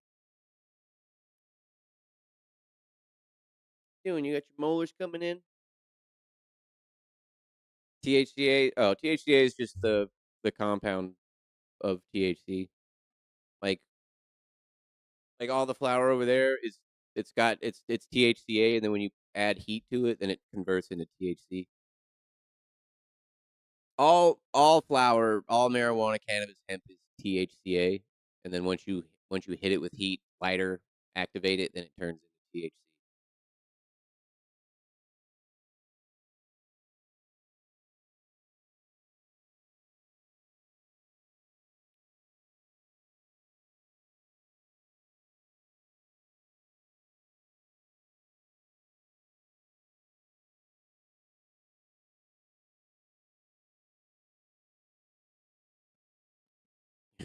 Doing? You got your molars coming in? THCA. Oh, THCA is just the compound of THC. Like all the flour over there is it's THCA, and then when you add heat to it, then it converts into THC. All flour, all marijuana, cannabis, hemp is THCA, and then once you hit it with heat, lighter, activate it, then it turns into THC.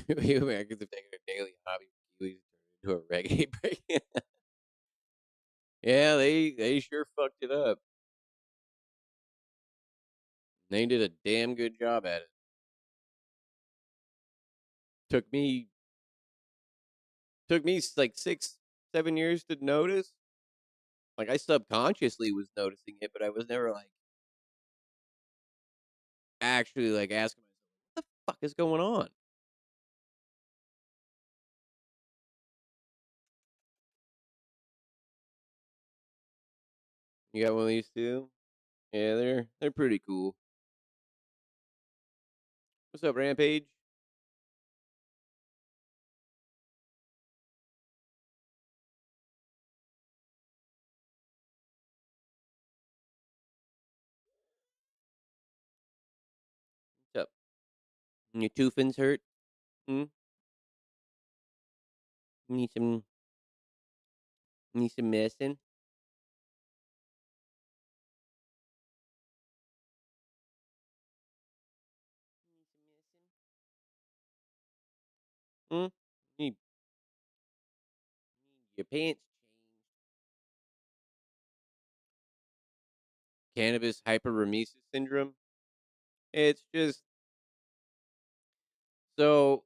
Americans have taken a daily hobby from Kiwis into a reggae break. Yeah, they sure fucked it up. They did a damn good job at it. Took me like 6, 7 years to notice. Like I subconsciously was noticing it, but I was never like actually like asking myself, what the fuck is going on? You got one of these too? Yeah, they're pretty cool. What's up, Rampage? What's up? Your two fins hurt? Hmm? Need some medicine? Need some medicine? Hmm? Need your pants changed. Cannabis hyperemesis syndrome. It's just so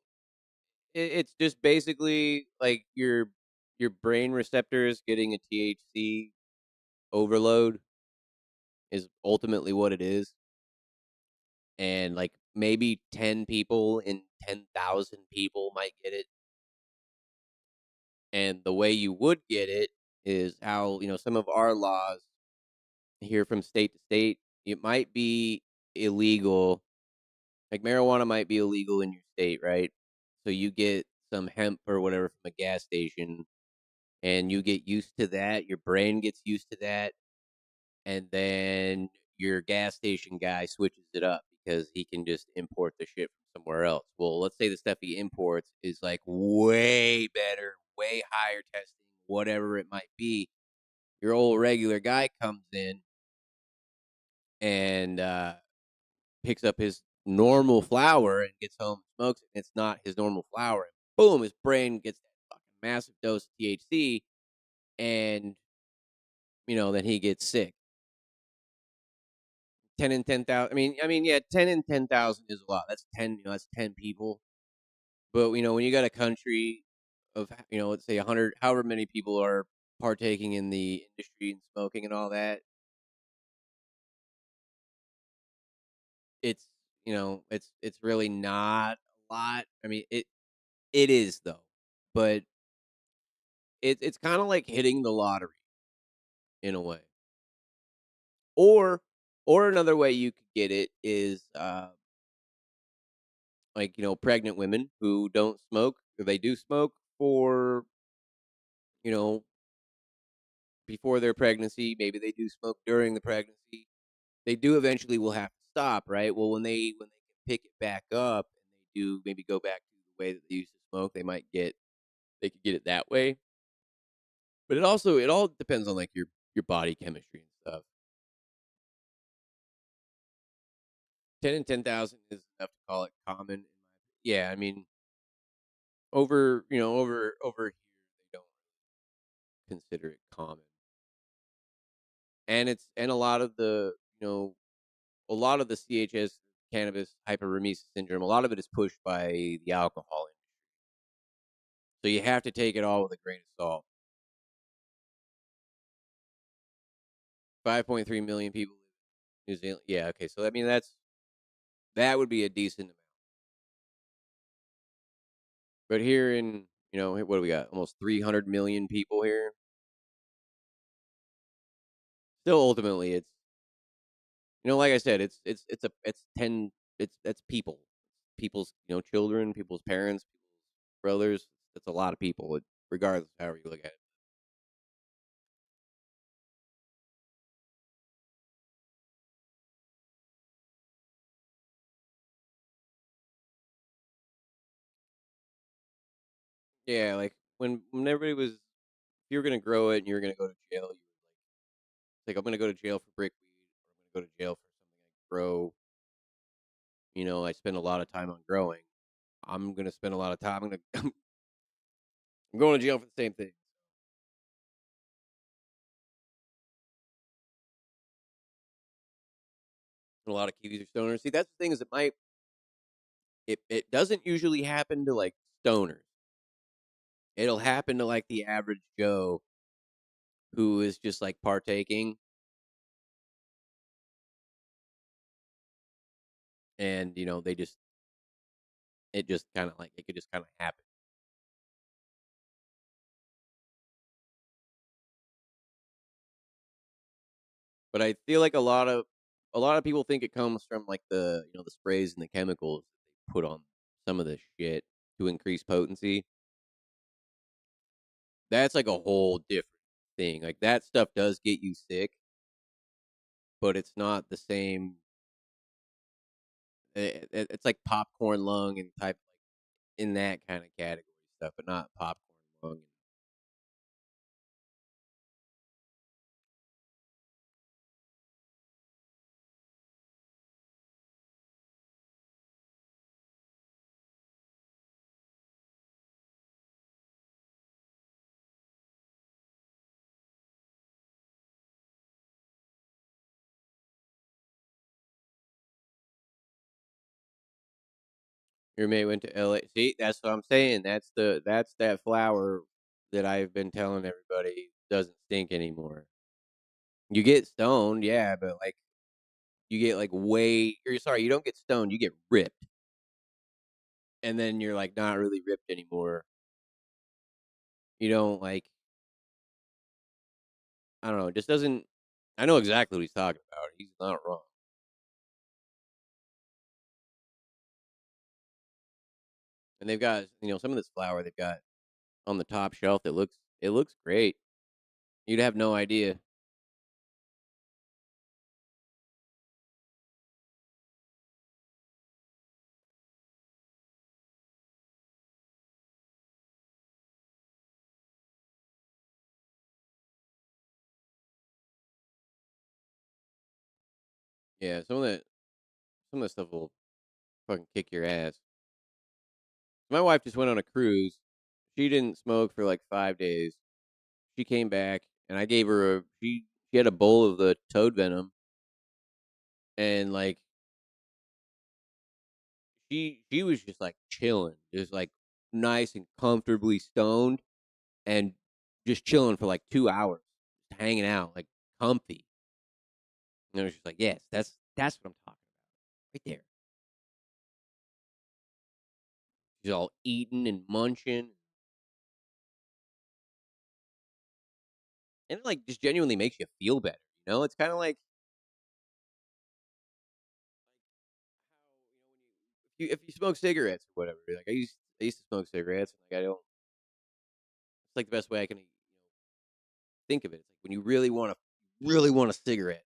it's just basically like your brain receptors getting a THC overload is ultimately what it is. And like maybe 10 people in 10,000 people might get it. And the way you would get it is how, some of our laws here from state to state, it might be illegal. Like marijuana might be illegal in your state, right? So you get some hemp or whatever from a gas station and you get used to that. Your brain gets used to that. And then your gas station guy switches it up because he can just import the shit from somewhere else. Well, let's say the stuff he imports is like way better, way higher testing, whatever it might be. Your old regular guy comes in and picks up his normal flower and gets home and smokes it. And it's not his normal flower. And boom, his brain gets that fucking massive dose of THC, and then he gets sick. 10 in 10,000. Yeah, 10 in 10,000 is a lot. That's 10. That's 10 people. But when you got a country of let's say 100, however many people are partaking in the industry and smoking and all that, it's it's really not a lot. It is though, but it's kind of like hitting the lottery in a way. Or another way you could get it is like pregnant women who don't smoke, or they do smoke for you know before their pregnancy. Maybe they do smoke during the pregnancy. They do eventually will have to stop, right? Well, when they pick it back up and they do maybe go back to the way that they used to smoke, they could get it that way. But it all depends on like your body chemistry and stuff. 10 and 10,000 is enough to call it common. Yeah, I mean, over here they don't consider it common. And a lot of a lot of the CHS cannabis hyperemesis syndrome, a lot of it is pushed by the alcohol industry. So you have to take it all with a grain of salt. 5.3 million people live in New Zealand. Yeah, okay. So I mean that would be a decent amount. But here in, what do we got? Almost 300 million people here. Still ultimately like I said, it's 10 that's people. People's, children, people's parents, people's brothers. It's a lot of people, regardless of however you look at it. Yeah, like when everybody was, if you were gonna grow it and you were gonna go to jail, you were like, I'm gonna go to jail for brickweed, or I'm gonna go to jail for something I grow. I spend a lot of time on growing. I'm gonna spend a lot of time. I'm going to jail for the same thing. A lot of Kiwis are stoners. See, that's the thing is it doesn't usually happen to like stoners. It'll happen to like the average Joe who is just like partaking, and they just it just kind of like it could just kind of happen. But I feel like a lot of people think it comes from like the sprays and the chemicals that they put on some of this shit to increase potency. That's like a whole different thing. Like that stuff does get you sick, but it's not the same. It's like popcorn lung and type like in that kind of category stuff, but not popcorn lung. Your mate went to LA. See, that's what I'm saying. That's that flower that I've been telling everybody doesn't stink anymore. You get stoned, yeah, but like you get like way or sorry, you don't get stoned, you get ripped. And then you're like not really ripped anymore. You don't like I don't know, it just doesn't I know exactly what he's talking about. He's not wrong. And they've got, some of this flour they've got on the top shelf that looks great. You'd have no idea. Yeah, some of that stuff will fucking kick your ass. My wife just went on a cruise. She didn't smoke for like 5 days. She came back and I gave her she had a bowl of the toad venom, and like she was just like chilling, just like nice and comfortably stoned, and just chilling for like 2 hours, just hanging out, like comfy. And I was just like, yes, that's what I'm talking about, right there. She's all eating and munching, and it like just genuinely makes you feel better. It's kind of like how if you smoke cigarettes or whatever. Like I used to smoke cigarettes, and like I don't. It's like the best way I can think of it. It's like when you really want a cigarette,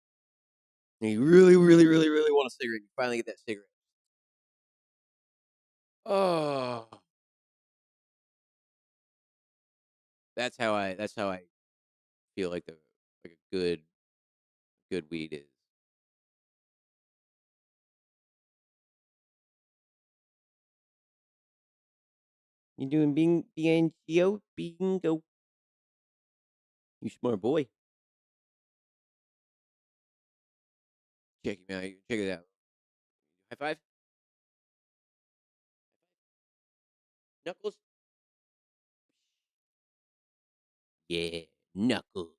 and you really, really, really, really want a cigarette. You finally get that cigarette. Oh, that's how I feel like a good weed is. You doing bingo bingo? You smart boy. Check him out. Check it out. High five. Knuckles. Yeah, knuckles.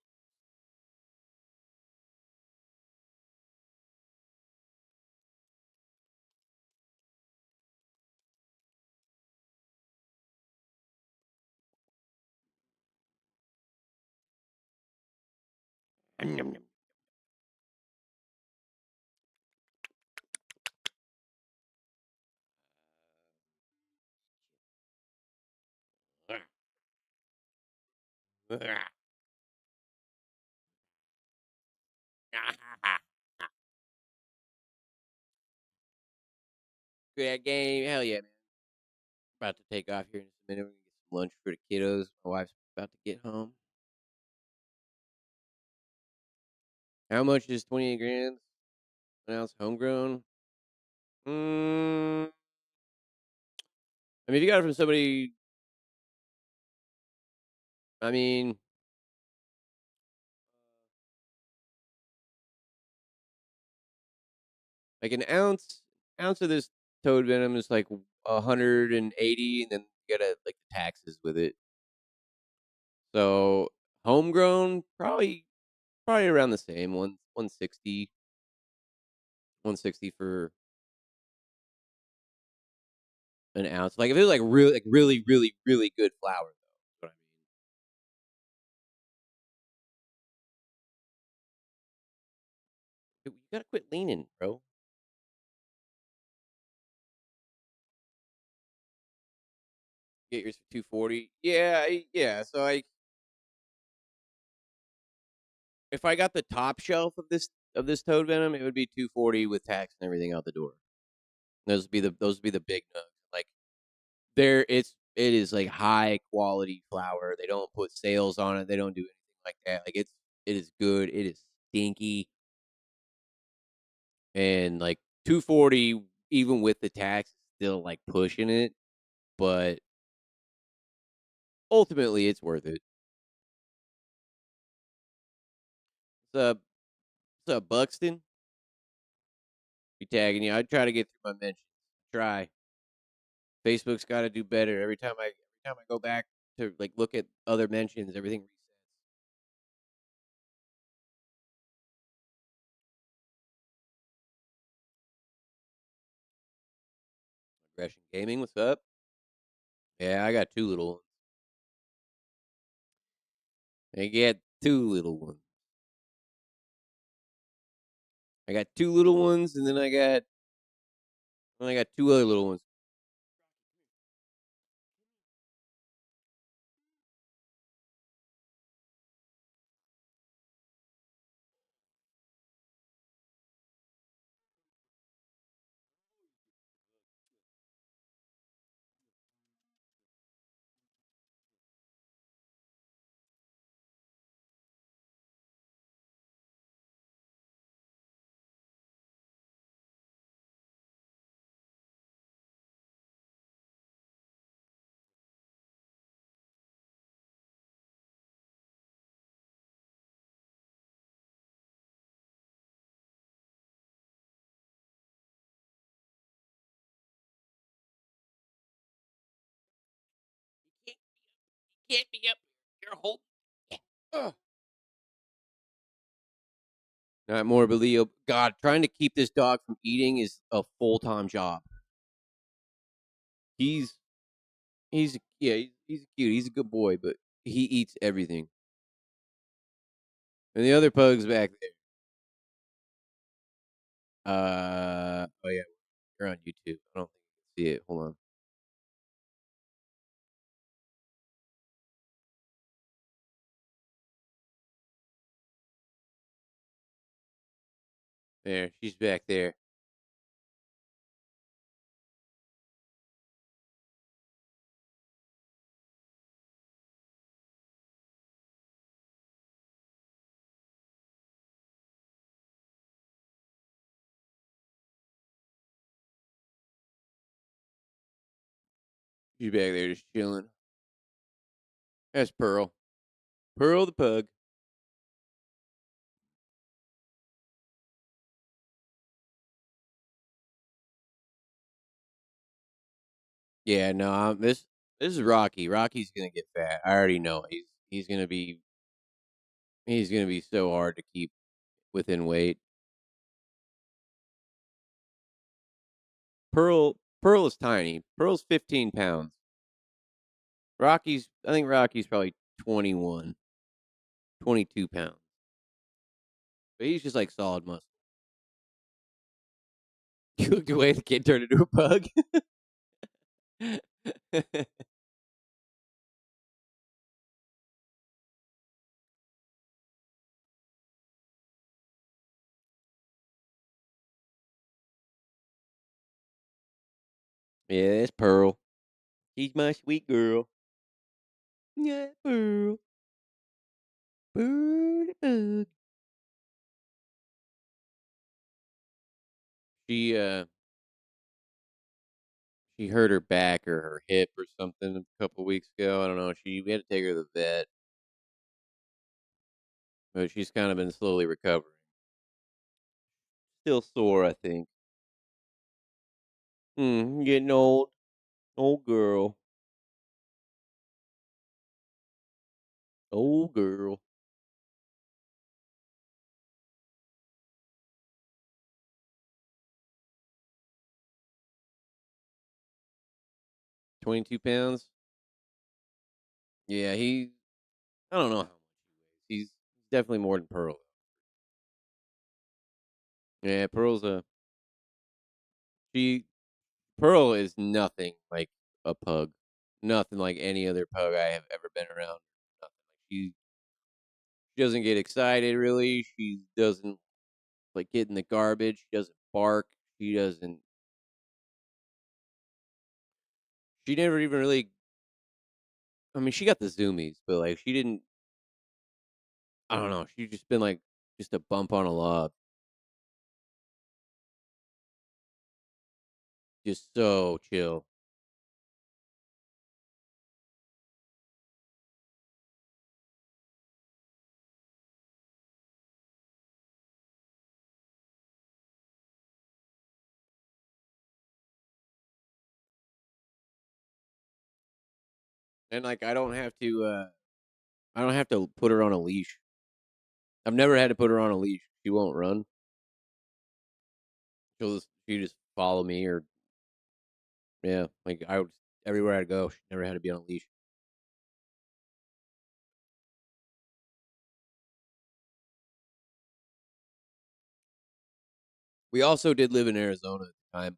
Nom, nom. Good game. Hell yeah, man. About to take off here in just a minute. We're gonna get some lunch for the kiddos. My wife's about to get home. How much is 28 grams? An ounce homegrown? I mean, if you got it from somebody, I mean, like an ounce of this toad venom is like 180, and then you gotta like the taxes with it. So homegrown, probably around the same 160 for an ounce. Like if it was like really good flour, though. What I mean. Dude, you gotta quit leaning, bro. Get yours for 240. Yeah, yeah. So if I got the top shelf of this toad venom, it would be 240 with tax and everything out the door. Those would be the big nugs. Like it is like high quality flour. They don't put sales on it. They don't do anything like that. Like it is good. It is stinky, and like 240 even with the tax is still like pushing it, but ultimately it's worth it. What's up, Buxton? Be tagging you. I try to get through my mentions. Try. Facebook's got to do better. Every time I go back to like look at other mentions, everything resets. Aggression Gaming, what's up? Yeah, I got two little ones. I got two little ones. I got two little ones, and then I got two other little ones. Can't be up. You're holding. Yeah. Ugh. Not more Leo. God, trying to keep this dog from eating is a full-time job. He's he's cute. He's a good boy, but he eats everything. And the other pug's back there. Oh yeah, you're on YouTube. I don't think you can see it. Hold on. There, she's back there. She's back there just chilling. That's Pearl. Pearl the pug. Yeah, no, this is Rocky. Rocky's gonna get fat. I already know. He's gonna be so hard to keep within weight. Pearl is tiny. Pearl's 15 pounds. I think Rocky's probably 21, 22 pounds. But he's just like solid muscle. You looked away, the kid turned into a pug. Yeah, that's Pearl. She's my sweet girl. Yeah, Pearl. Pearl the pug. She uh she hurt her back or her hip or something a couple weeks ago. I don't know. We had to take her to the vet, but she's kind of been slowly recovering. Still sore, I think. Getting old. Old girl. Old girl. 22 pounds. Yeah, I don't know how much he weighs. He's definitely more than Pearl. Yeah, she Pearl is nothing like a pug. Nothing like any other pug I have ever been around. Nothing. She doesn't get excited really. She doesn't like get in the garbage. She doesn't bark. She doesn't she never even really I mean, she got the zoomies, but like she didn't I don't know. She's just been like just a bump on a log. Just so chill. And like I don't have to put her on a leash. I've never had to put her on a leash. She won't run. She just follow me or yeah, like I would everywhere I go. She never had to be on a leash. We also did live in Arizona at the time,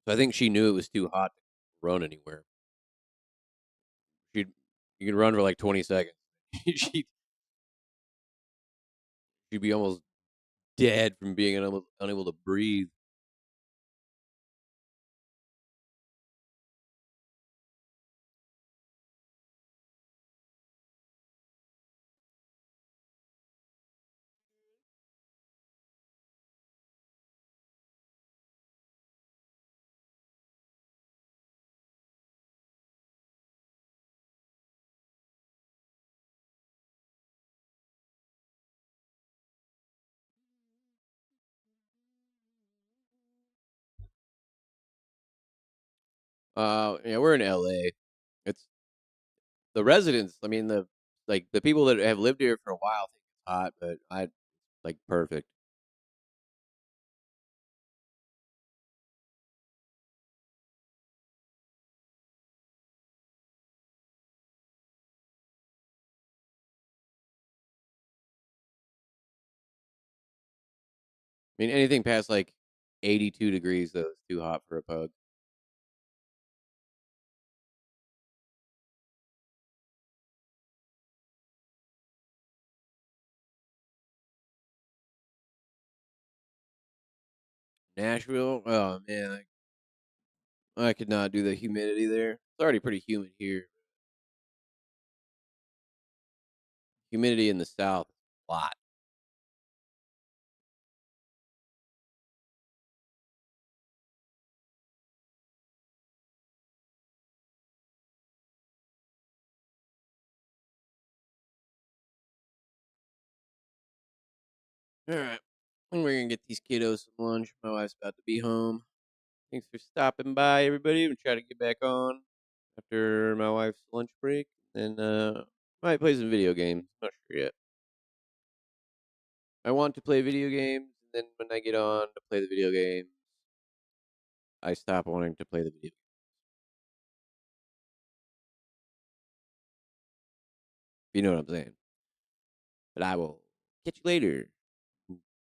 so I think she knew it was too hot to run anywhere. She'd You could run for like 20 seconds. she'd she'd be almost dead from being unable to breathe. Yeah, we're in LA. It's the residents. I mean the people that have lived here for a while think it's hot, but I like perfect. I mean anything past like 82 degrees though is too hot for a pug. Nashville, oh man, I could not do the humidity there. It's already pretty humid here. Humidity in the south, a lot. All right. We're gonna get these kiddos some lunch. My wife's about to be home. Thanks for stopping by, everybody. I'm gonna try to get back on after my wife's lunch break. And might play some video games. Not sure yet. I want to play video games, and then when I get on to play the video games, I stop wanting to play the video. You know what I'm saying? But I will catch you later.